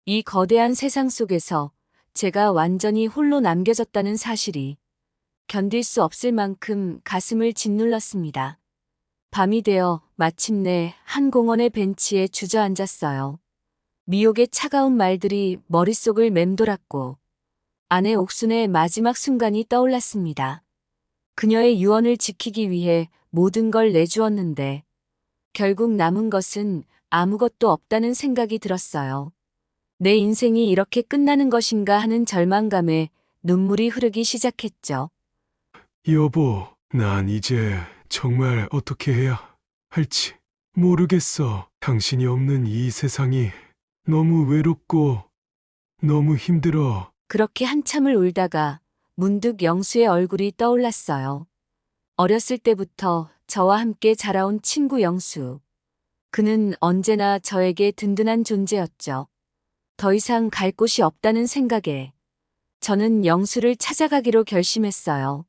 이 거대한 세상 속에서 제가 완전히 홀로 남겨졌다는 사실이 견딜 수 없을 만큼 가슴을 짓눌렀습니다. 밤이 되어 마침내 한 공원의 벤치에 주저앉았어요. 미혹의 차가운 말들이 머릿속을 맴돌았고 아내 옥순의 마지막 순간이 떠올랐습니다. 그녀의 유언을 지키기 위해 모든 걸 내주었는데 결국 남은 것은 아무것도 없다는 생각이 들었어요. 내 인생이 이렇게 끝나는 것인가 하는 절망감에 눈물이 흐르기 시작했죠. 여보, 난 이제 정말 어떻게 해야 할지 모르겠어. 당신이 없는 이 세상이 너무 외롭고 너무 힘들어. 그렇게 한참을 울다가 문득 영수의 얼굴이 떠올랐어요. 어렸을 때부터 저와 함께 자라온 친구 영수. 그는 언제나 저에게 든든한 존재였죠. 더 이상 갈 곳이 없다는 생각에 저는 영수를 찾아가기로 결심했어요.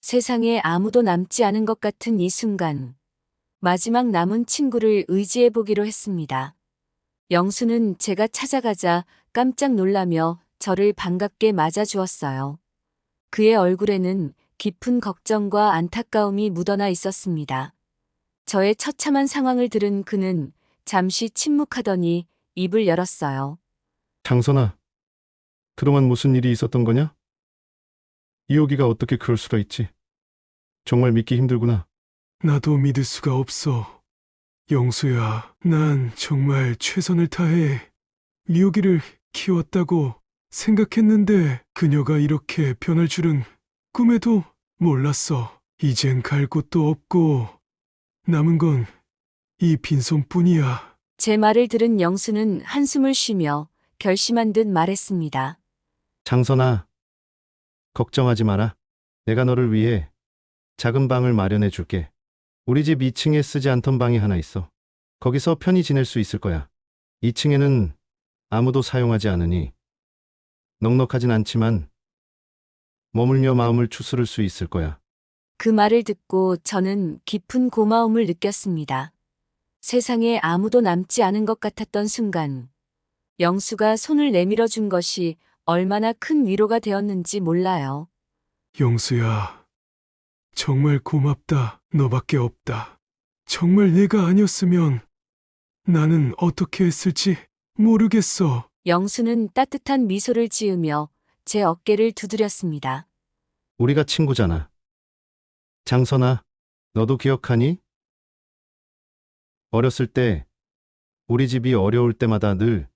세상에 아무도 남지 않은 것 같은 이 순간, 마지막 남은 친구를 의지해 보기로 했습니다. 영수는 제가 찾아가자 깜짝 놀라며 저를 반갑게 맞아주었어요. 그의 얼굴에는 깊은 걱정과 안타까움이 묻어나 있었습니다. 저의 처참한 상황을 들은 그는 잠시 침묵하더니 입을 열었어요. 장선아, 그동안 무슨 일이 있었던 거냐? 이호기가 어떻게 그럴 수가 있지? 정말 믿기 힘들구나. 나도 믿을 수가 없어. 영수야, 난 정말 최선을 다해 미호기를 키웠다고 생각했는데 그녀가 이렇게 변할 줄은 꿈에도 몰랐어. 이젠 갈 곳도 없고 남은 건 이 빈손뿐이야. 제 말을 들은 영수는 한숨을 쉬며 결심한 듯 말했습니다. 장선아, 걱정하지 마라. 내가 너를 위해 작은 방을 마련해 줄게. 우리 집 2층에 쓰지 않던 방이 하나 있어. 거기서 편히 지낼 수 있을 거야. 2층에는 아무도 사용하지 않으니 넉넉하진 않지만 머물며 마음을 추스를 수 있을 거야. 그 말을 듣고 저는 깊은 고마움을 느꼈습니다. 세상에 아무도 남지 않은 것 같았던 순간, 영수가 손을 내밀어 준 것이 얼마나 큰 위로가 되었는지 몰라요. 영수야, 정말 고맙다. 너밖에 없다. 정말 내가 아니었으면 나는 어떻게 했을지 모르겠어. 영수는 따뜻한 미소를 지으며 제 어깨를 두드렸습니다. 우리가 친구잖아. 장선아, 너도 기억하니? 어렸을 때 우리 집이 어려울 때마다 늘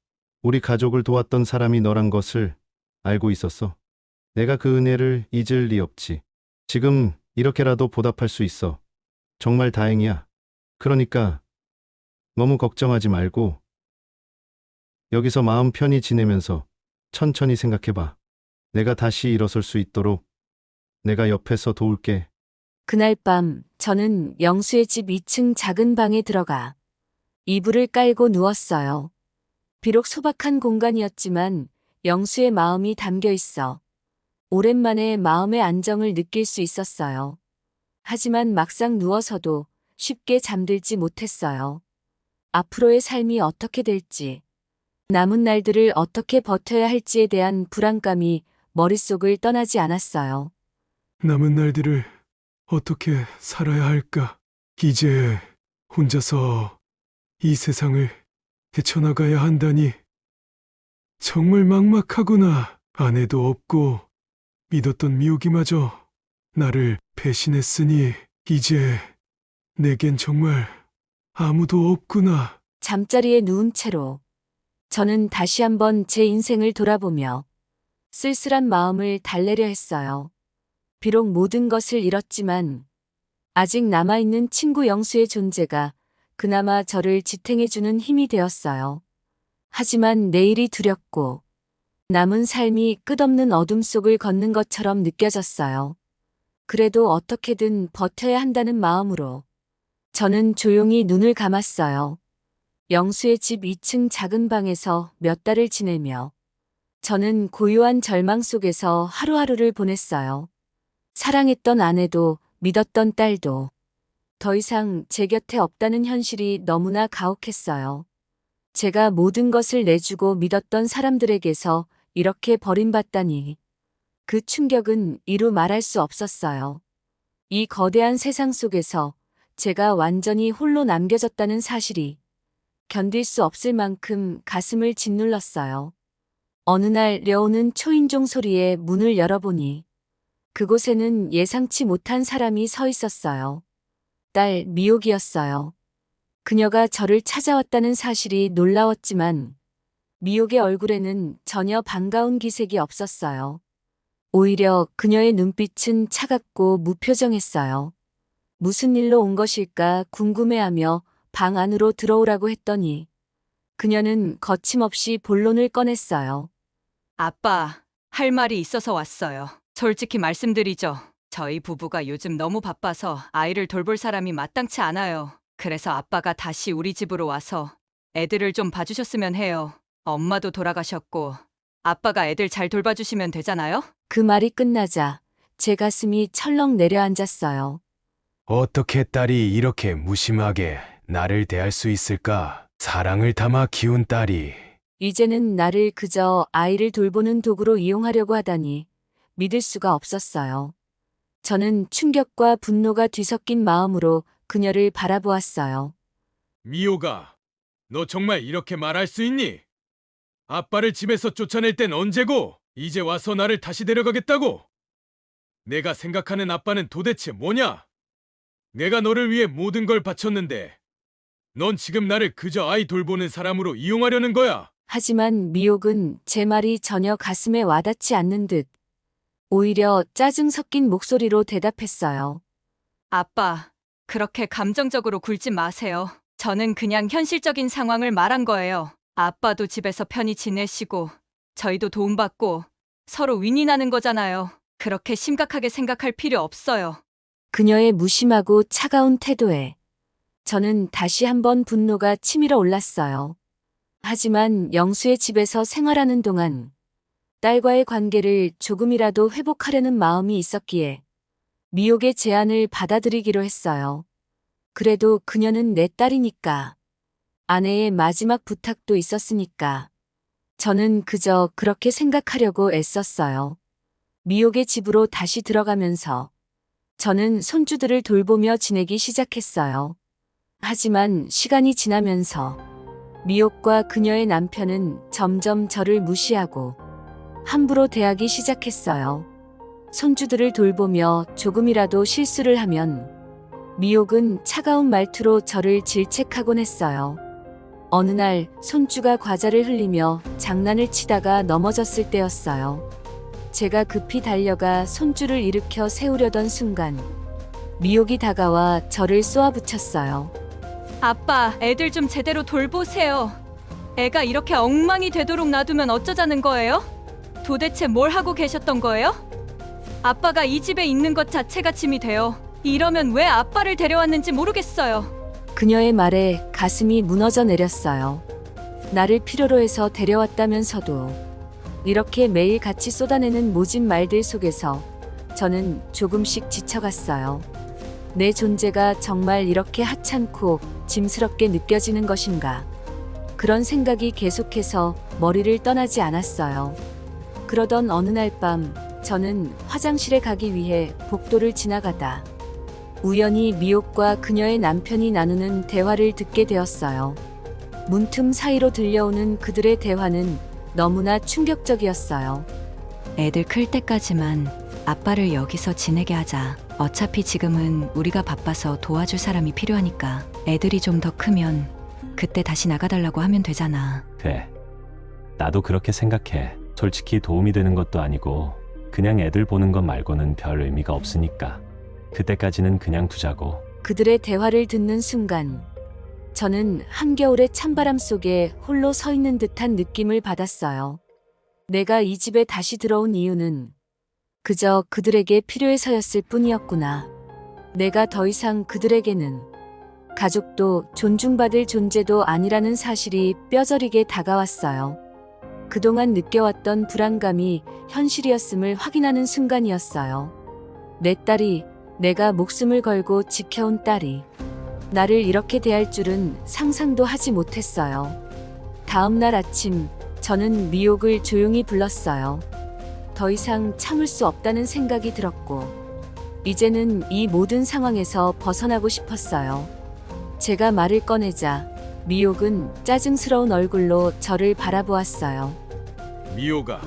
우리 가족을 도왔던 사람이 너란 것을 알고 있었어. 내가 그 은혜를 잊을 리 없지. 지금 이렇게라도 보답할 수 있어. 정말 다행이야. 그러니까 너무 걱정하지 말고 여기서 마음 편히 지내면서 천천히 생각해봐. 내가 다시 일어설 수 있도록 내가 옆에서 도울게. 그날 밤 저는 영수의 집 2층 작은 방에 들어가 이불을 깔고 누웠어요. 비록 소박한 공간이었지만 영수의 마음이 담겨 있어 오랜만에 마음의 안정을 느낄 수 있었어요. 하지만 막상 누워서도 쉽게 잠들지 못했어요. 앞으로의 삶이 어떻게 될지, 남은 날들을 어떻게 버텨야 할지에 대한 불안감이 머릿속을 떠나지 않았어요. 남은 날들을 어떻게 살아야 할까? 이제 혼자서 이 세상을 헤쳐나가야 한다니 정말 막막하구나. 아내도 없고 믿었던 미호기마저 나를 배신했으니 이제 내겐 정말 아무도 없구나. 잠자리에 누운 채로 저는 다시 한번 제 인생을 돌아보며 쓸쓸한 마음을 달래려 했어요. 비록 모든 것을 잃었지만 아직 남아있는 친구 영수의 존재가 그나마 저를 지탱해주는 힘이 되었어요. 하지만 내일이 두렵고 남은 삶이 끝없는 어둠 속을 걷는 것처럼 느껴졌어요. 그래도 어떻게든 버텨야 한다는 마음으로 저는 조용히 눈을 감았어요. 영수의 집 2층 작은 방에서 몇 달을 지내며 저는 고요한 절망 속에서 하루하루를 보냈어요. 사랑했던 아내도 믿었던 딸도 더 이상 제 곁에 없다는 현실이 너무나 가혹했어요. 제가 모든 것을 내주고 믿었던 사람들에게서 이렇게 버림받다니. 그 충격은 이루 말할 수 없었어요. 이 거대한 세상 속에서 제가 완전히 홀로 남겨졌다는 사실이 견딜 수 없을 만큼 가슴을 짓눌렀어요. 어느 날 려오는 초인종 소리에 문을 열어보니 그곳에는 예상치 못한 사람이 서 있었어요. 딸 미옥이었어요. 그녀가 저를 찾아왔다는 사실이 놀라웠지만 미옥의 얼굴에는 전혀 반가운 기색이 없었어요. 오히려 그녀의 눈빛은 차갑고 무표정했어요. 무슨 일로 온 것일까 궁금해하며 방 안으로 들어오라고 했더니 그녀는 거침없이 본론을 꺼냈어요. 아빠, 할 말이 있어서 왔어요. 솔직히 말씀드리죠. 저희 부부가 요즘 너무 바빠서 아이를 돌볼 사람이 마땅치 않아요. 그래서 아빠가 다시 우리 집으로 와서 애들을 좀 봐주셨으면 해요. 엄마도 돌아가셨고 아빠가 애들 잘 돌봐주시면 되잖아요? 그 말이 끝나자 제 가슴이 철렁 내려앉았어요. 어떻게 딸이 이렇게 무심하게 나를 대할 수 있을까? 사랑을 담아 키운 딸이. 이제는 나를 그저 아이를 돌보는 도구로 이용하려고 하다니 믿을 수가 없었어요. 저는 충격과 분노가 뒤섞인 마음으로 그녀를 바라보았어요. 미호가, 너 정말 이렇게 말할 수 있니? 아빠를 집에서 쫓아낼 땐 언제고 이제 와서 나를 다시 데려가겠다고? 내가 생각하는 아빠는 도대체 뭐냐? 내가 너를 위해 모든 걸 바쳤는데 넌 지금 나를 그저 아이 돌보는 사람으로 이용하려는 거야. 하지만 미옥은 제 말이 전혀 가슴에 와닿지 않는 듯 오히려 짜증 섞인 목소리로 대답했어요. 아빠, 그렇게 감정적으로 굴지 마세요. 저는 그냥 현실적인 상황을 말한 거예요. 아빠도 집에서 편히 지내시고 저희도 도움받고 서로 윈윈하는 거잖아요. 그렇게 심각하게 생각할 필요 없어요. 그녀의 무심하고 차가운 태도에 저는 다시 한번 분노가 치밀어 올랐어요. 하지만 영수의 집에서 생활하는 동안 딸과의 관계를 조금이라도 회복하려는 마음이 있었기에 미옥의 제안을 받아들이기로 했어요. 그래도 그녀는 내 딸이니까, 아내의 마지막 부탁도 있었으니까 저는 그저 그렇게 생각하려고 애썼어요. 미옥의 집으로 다시 들어가면서 저는 손주들을 돌보며 지내기 시작했어요. 하지만 시간이 지나면서 미옥과 그녀의 남편은 점점 저를 무시하고 함부로 대하기 시작했어요. 손주들을 돌보며 조금이라도 실수를 하면 미옥은 차가운 말투로 저를 질책하곤 했어요. 어느 날 손주가 과자를 흘리며 장난을 치다가 넘어졌을 때였어요. 제가 급히 달려가 손주를 일으켜 세우려던 순간 미옥이 다가와 저를 쏘아붙였어요. 아빠, 애들 좀 제대로 돌보세요. 애가 이렇게 엉망이 되도록 놔두면 어쩌자는 거예요? 도대체 뭘 하고 계셨던 거예요? 아빠가 이 집에 있는 것 자체가 짐이 돼요. 이러면 왜 아빠를 데려왔는지 모르겠어요. 그녀의 말에 가슴이 무너져 내렸어요. 나를 필요로 해서 데려왔다면서도 이렇게 매일 같이 쏟아내는 모진 말들 속에서 저는 조금씩 지쳐갔어요. 내 존재가 정말 이렇게 하찮고 짐스럽게 느껴지는 것인가? 그런 생각이 계속해서 머리를 떠나지 않았어요. 그러던 어느 날 밤 저는 화장실에 가기 위해 복도를 지나가다 우연히 미옥과 그녀의 남편이 나누는 대화를 듣게 되었어요. 문틈 사이로 들려오는 그들의 대화는 너무나 충격적이었어요. 애들 클 때까지만 아빠를 여기서 지내게 하자. 어차피 지금은 우리가 바빠서 도와줄 사람이 필요하니까 애들이 좀 더 크면 그때 다시 나가달라고 하면 되잖아. 돼. 나도 그렇게 생각해. 솔직히 도움이 되는 것도 아니고 그냥 애들 보는 것 말고는 별 의미가 없으니까 그때까지는 그냥 두자고. 그들의 대화를 듣는 순간 저는 한겨울의 찬바람 속에 홀로 서 있는 듯한 느낌을 받았어요. 내가 이 집에 다시 들어온 이유는 그저 그들에게 필요해서였을 뿐이었구나. 내가 더 이상 그들에게는 가족도 존중받을 존재도 아니라는 사실이 뼈저리게 다가왔어요. 그동안 느껴왔던 불안감이 현실이었음을 확인하는 순간이었어요. 내 딸이, 내가 목숨을 걸고 지켜온 딸이 나를 이렇게 대할 줄은 상상도 하지 못했어요. 다음 날 아침, 저는 미옥을 조용히 불렀어요. 더 이상 참을 수 없다는 생각이 들었고, 이제는 이 모든 상황에서 벗어나고 싶었어요. 제가 말을 꺼내자 미옥은 짜증스러운 얼굴로 저를 바라보았어요. 미호가,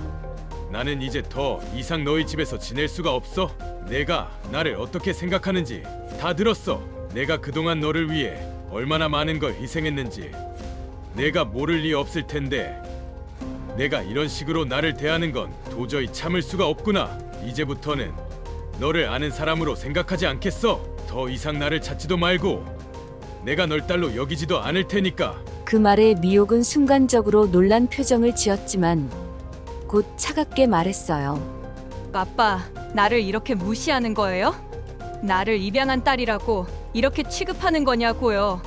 나는 이제 더 이상 너희 집에서 지낼 수가 없어. 내가 나를 어떻게 생각하는지 다 들었어. 내가 그동안 너를 위해 얼마나 많은 걸 희생했는지 내가 모를 리 없을 텐데 내가 이런 식으로 나를 대하는 건 도저히 참을 수가 없구나. 이제부터는 너를 아는 사람으로 생각하지 않겠어. 더 이상 나를 찾지도 말고 내가 널 딸로 여기지도 않을 테니까. 그 말에 미옥은 순간적으로 놀란 표정을 지었지만 곧 차갑게 말했어요. 아빠, 나를 이렇게 무시하는 거예요? 나를 입양한 딸이라고 이렇게 취급하는 거냐고요.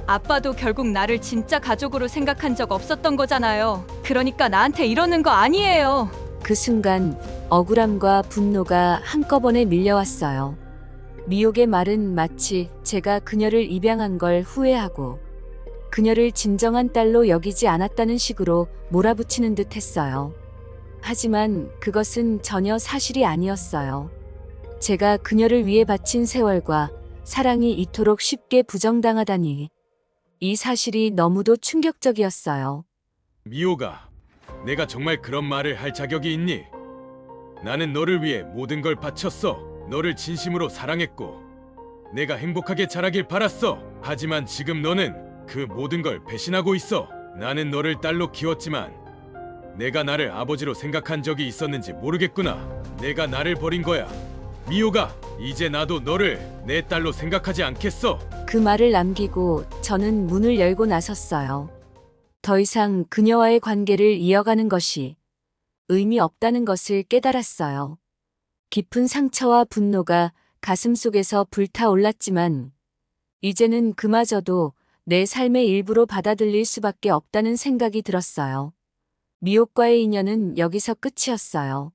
아빠도 결국 나를 진짜 가족으로 생각한 적 없었던 거잖아요. 그러니까 나한테 이러는 거 아니에요. 그 순간 억울함과 분노가 한꺼번에 밀려왔어요. 미옥의 말은 마치 제가 그녀를 입양한 걸 후회하고 그녀를 진정한 딸로 여기지 않았다는 식으로 몰아붙이는 듯 했어요. 하지만 그것은 전혀 사실이 아니었어요. 제가 그녀를 위해 바친 세월과 사랑이 이토록 쉽게 부정당하다니. 이 사실이 너무도 충격적이었어요. 미호가, 내가 정말 그런 말을 할 자격이 있니? 나는 너를 위해 모든 걸 바쳤어. 너를 진심으로 사랑했고 내가 행복하게 자라길 바랐어. 하지만 지금 너는 그 모든 걸 배신하고 있어. 나는 너를 딸로 키웠지만 내가 나를 아버지로 생각한 적이 있었는지 모르겠구나. 내가 나를 버린 거야. 미호가, 이제 나도 너를 내 딸로 생각하지 않겠어. 그 말을 남기고 저는 문을 열고 나섰어요. 더 이상 그녀와의 관계를 이어가는 것이 의미 없다는 것을 깨달았어요. 깊은 상처와 분노가 가슴 속에서 불타올랐지만 이제는 그마저도 내 삶의 일부로 받아들일 수밖에 없다는 생각이 들었어요. 미옥과의 인연은 여기서 끝이었어요.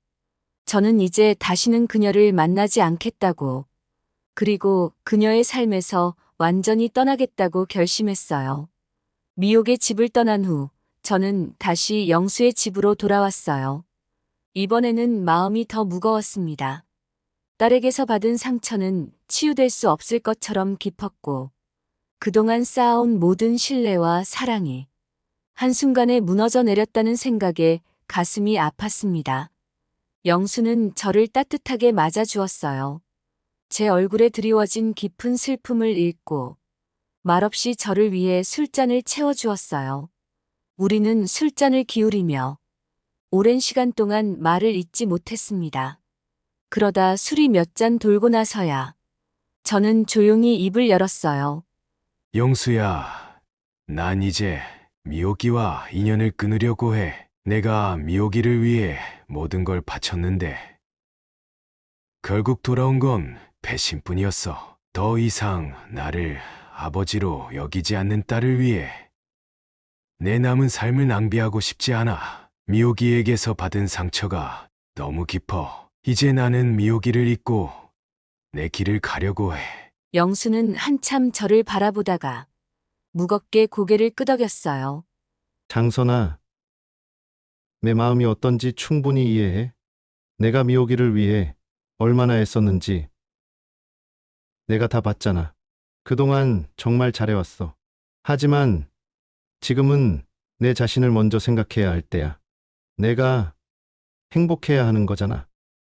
저는 이제 다시는 그녀를 만나지 않겠다고, 그리고 그녀의 삶에서 완전히 떠나겠다고 결심했어요. 미옥의 집을 떠난 후 저는 다시 영수의 집으로 돌아왔어요. 이번에는 마음이 더 무거웠습니다. 딸에게서 받은 상처는 치유될 수 없을 것처럼 깊었고 그동안 쌓아온 모든 신뢰와 사랑이 한순간에 무너져 내렸다는 생각에 가슴이 아팠습니다. 영수는 저를 따뜻하게 맞아주었어요. 제 얼굴에 드리워진 깊은 슬픔을 읽고 말없이 저를 위해 술잔을 채워주었어요. 우리는 술잔을 기울이며 오랜 시간 동안 말을 잇지 못했습니다. 그러다 술이 몇 잔 돌고 나서야 저는 조용히 입을 열었어요. 영수야, 난 이제 미호기와 인연을 끊으려고 해. 내가 미호기를 위해 모든 걸 바쳤는데 결국 돌아온 건 배신뿐이었어. 더 이상 나를 아버지로 여기지 않는 딸을 위해 내 남은 삶을 낭비하고 싶지 않아. 미호기에게서 받은 상처가 너무 깊어. 이제 나는 미호기를 잊고 내 길을 가려고 해. 영수는 한참 저를 바라보다가 무겁게 고개를 끄덕였어요. 장선아, 내 마음이 어떤지 충분히 이해해. 내가 미호기를 위해 얼마나 애썼는지 내가 다 봤잖아. 그동안 정말 잘해왔어. 하지만 지금은 내 자신을 먼저 생각해야 할 때야. 내가 행복해야 하는 거잖아.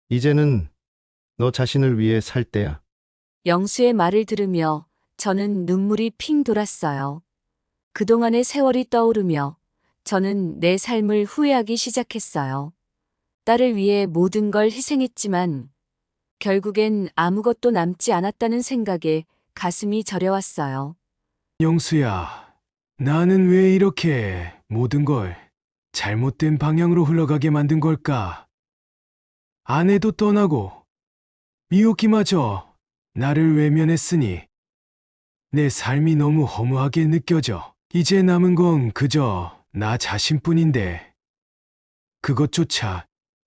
이제는 너 자신을 위해 살 때야. 영수의 말을 들으며 저는 눈물이 핑 돌았어요. 그동안의 세월이 떠오르며 저는 내 삶을 후회하기 시작했어요. 딸을 위해 모든 걸 희생했지만 결국엔 아무것도 남지 않았다는 생각에 가슴이 저려왔어요. 영수야, 나는 왜 이렇게 모든 걸 잘못된 방향으로 흘러가게 만든 걸까? 아내도 떠나고 미호기마저 나를 외면했으니 내 삶이 너무 허무하게 느껴져. 이제 남은 건 그저 나 자신뿐인데 그것조차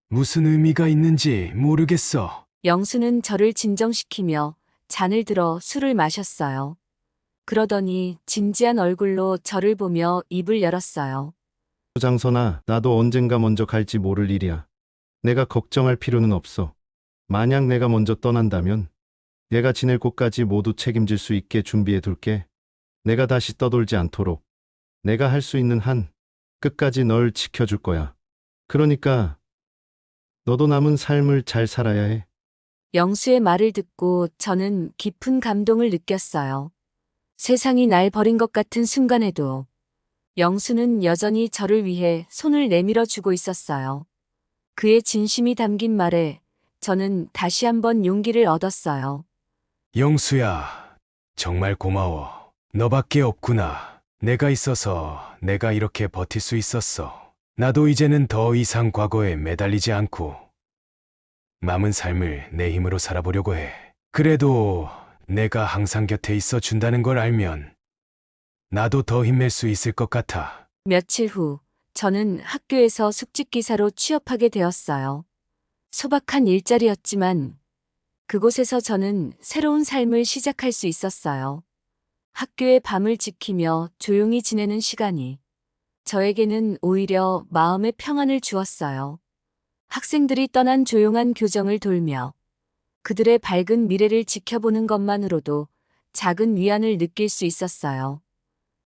무슨 의미가 있는지 모르겠어. 영수는 저를 진정시키며 잔을 들어 술을 마셨어요. 그러더니 진지한 얼굴로 저를 보며 입을 열었어요. 장선아, 나도 언젠가 먼저 갈지 모를 일이야. 내가 걱정할 필요는 없어. 만약 내가 먼저 떠난다면 내가 지낼 곳까지 모두 책임질 수 있게 준비해 둘게. 내가 다시 떠돌지 않도록 내가 할 수 있는 한 끝까지 널 지켜줄 거야. 그러니까 너도 남은 삶을 잘 살아야 해. 영수의 말을 듣고 저는 깊은 감동을 느꼈어요. 세상이 날 버린 것 같은 순간에도 영수는 여전히 저를 위해 손을 내밀어 주고 있었어요. 그의 진심이 담긴 말에 저는 다시 한번 용기를 얻었어요. 영수야, 정말 고마워. 너밖에 없구나. 내가 있어서 내가 이렇게 버틸 수 있었어. 나도 이제는 더 이상 과거에 매달리지 않고 남은 삶을 내 힘으로 살아보려고 해. 그래도 내가 항상 곁에 있어 준다는 걸 알면 나도 더 힘낼 수 있을 것 같아. 며칠 후 저는 학교에서 숙직 기사로 취업하게 되었어요. 소박한 일자리였지만 그곳에서 저는 새로운 삶을 시작할 수 있었어요. 학교의 밤을 지키며 조용히 지내는 시간이 저에게는 오히려 마음의 평안을 주었어요. 학생들이 떠난 조용한 교정을 돌며 그들의 밝은 미래를 지켜보는 것만으로도 작은 위안을 느낄 수 있었어요.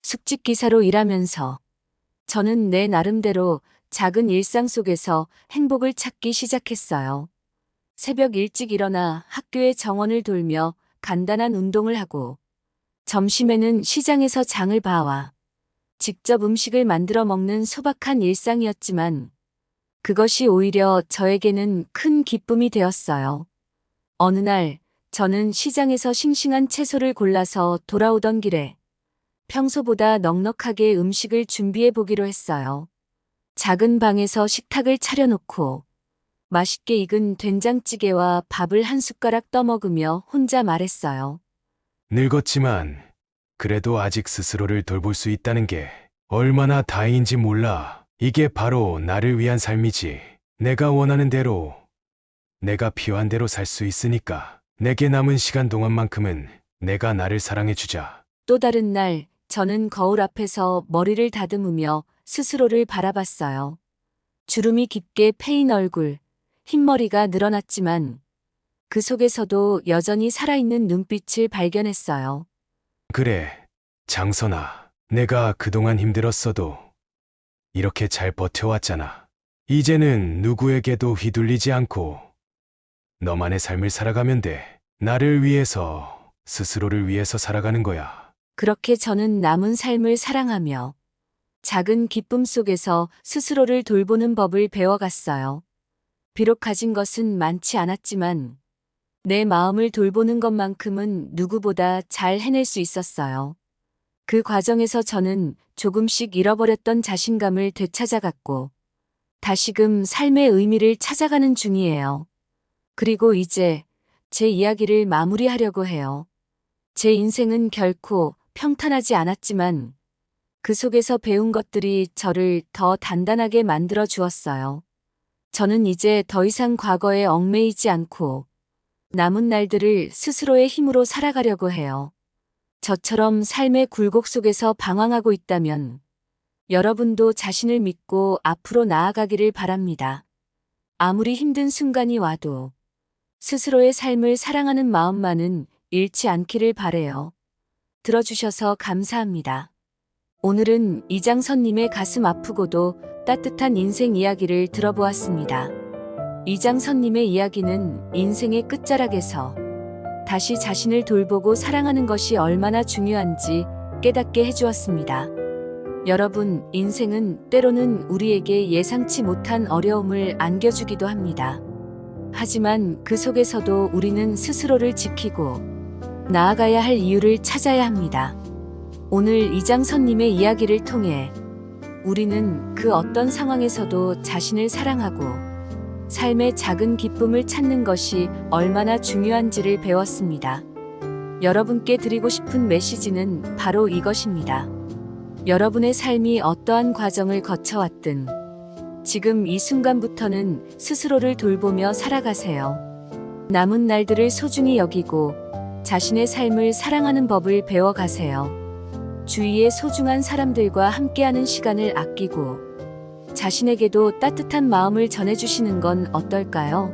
숙직 기사로 일하면서 저는 내 나름대로 작은 일상 속에서 행복을 찾기 시작했어요. 새벽 일찍 일어나 학교의 정원을 돌며 간단한 운동을 하고 점심에는 시장에서 장을 봐와 직접 음식을 만들어 먹는 소박한 일상이었지만 그것이 오히려 저에게는 큰 기쁨이 되었어요. 어느 날 저는 시장에서 싱싱한 채소를 골라서 돌아오던 길에 평소보다 넉넉하게 음식을 준비해 보기로 했어요. 작은 방에서 식탁을 차려놓고 맛있게 익은 된장찌개와 밥을 한 숟가락 떠먹으며 혼자 말했어요. 늙었지만 그래도 아직 스스로를 돌볼 수 있다는 게 얼마나 다행인지 몰라. 이게 바로 나를 위한 삶이지. 내가 원하는 대로, 내가 필요한 대로 살 수 있으니까 내게 남은 시간 동안만큼은 내가 나를 사랑해주자. 또 다른 날 저는 거울 앞에서 머리를 다듬으며 스스로를 바라봤어요. 주름이 깊게 패인 얼굴, 흰머리가 늘어났지만 그 속에서도 여전히 살아있는 눈빛을 발견했어요. 그래, 장선아. 내가 그동안 힘들었어도 이렇게 잘 버텨왔잖아. 이제는 누구에게도 휘둘리지 않고 너만의 삶을 살아가면 돼. 나를 위해서, 스스로를 위해서 살아가는 거야. 그렇게 저는 남은 삶을 사랑하며 작은 기쁨 속에서 스스로를 돌보는 법을 배워갔어요. 비록 가진 것은 많지 않았지만 내 마음을 돌보는 것만큼은 누구보다 잘 해낼 수 있었어요. 그 과정에서 저는 조금씩 잃어버렸던 자신감을 되찾아갔고 다시금 삶의 의미를 찾아가는 중이에요. 그리고 이제 제 이야기를 마무리하려고 해요. 제 인생은 결코 평탄하지 않았지만 그 속에서 배운 것들이 저를 더 단단하게 만들어 주었어요. 저는 이제 더 이상 과거에 얽매이지 않고 남은 날들을 스스로의 힘으로 살아가려고 해요. 저처럼 삶의 굴곡 속에서 방황하고 있다면 여러분도 자신을 믿고 앞으로 나아가기를 바랍니다. 아무리 힘든 순간이 와도 스스로의 삶을 사랑하는 마음만은 잃지 않기를 바래요. 들어주셔서 감사합니다. 오늘은 이장선님의 가슴 아프고도 따뜻한 인생 이야기를 들어보았습니다. 이장선님의 이야기는 인생의 끝자락에서 다시 자신을 돌보고 사랑하는 것이 얼마나 중요한지 깨닫게 해주었습니다. 여러분, 인생은 때로는 우리에게 예상치 못한 어려움을 안겨주기도 합니다. 하지만 그 속에서도 우리는 스스로를 지키고 나아가야 할 이유를 찾아야 합니다. 오늘 이장선님의 이야기를 통해 우리는 그 어떤 상황에서도 자신을 사랑하고 삶의 작은 기쁨을 찾는 것이 얼마나 중요한지를 배웠습니다. 여러분께 드리고 싶은 메시지는 바로 이것입니다. 여러분의 삶이 어떠한 과정을 거쳐왔든 지금 이 순간부터는 스스로를 돌보며 살아가세요. 남은 날들을 소중히 여기고 자신의 삶을 사랑하는 법을 배워가세요. 주위의 소중한 사람들과 함께하는 시간을 아끼고 자신에게도 따뜻한 마음을 전해주시는 건 어떨까요?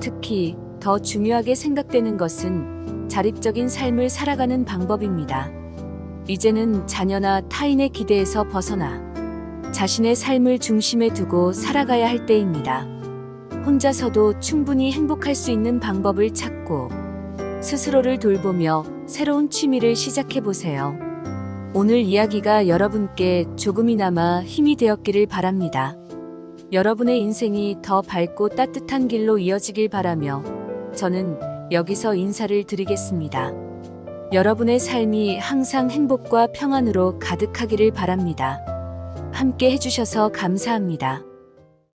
특히 더 중요하게 생각되는 것은 자립적인 삶을 살아가는 방법입니다. 이제는 자녀나 타인의 기대에서 벗어나 자신의 삶을 중심에 두고 살아가야 할 때입니다. 혼자서도 충분히 행복할 수 있는 방법을 찾고 스스로를 돌보며 새로운 취미를 시작해 보세요. 오늘 이야기가 여러분께 조금이나마 힘이 되었기를 바랍니다. 여러분의 인생이 더 밝고 따뜻한 길로 이어지길 바라며 저는 여기서 인사를 드리겠습니다. 여러분의 삶이 항상 행복과 평안으로 가득하기를 바랍니다. 함께 해주셔서 감사합니다.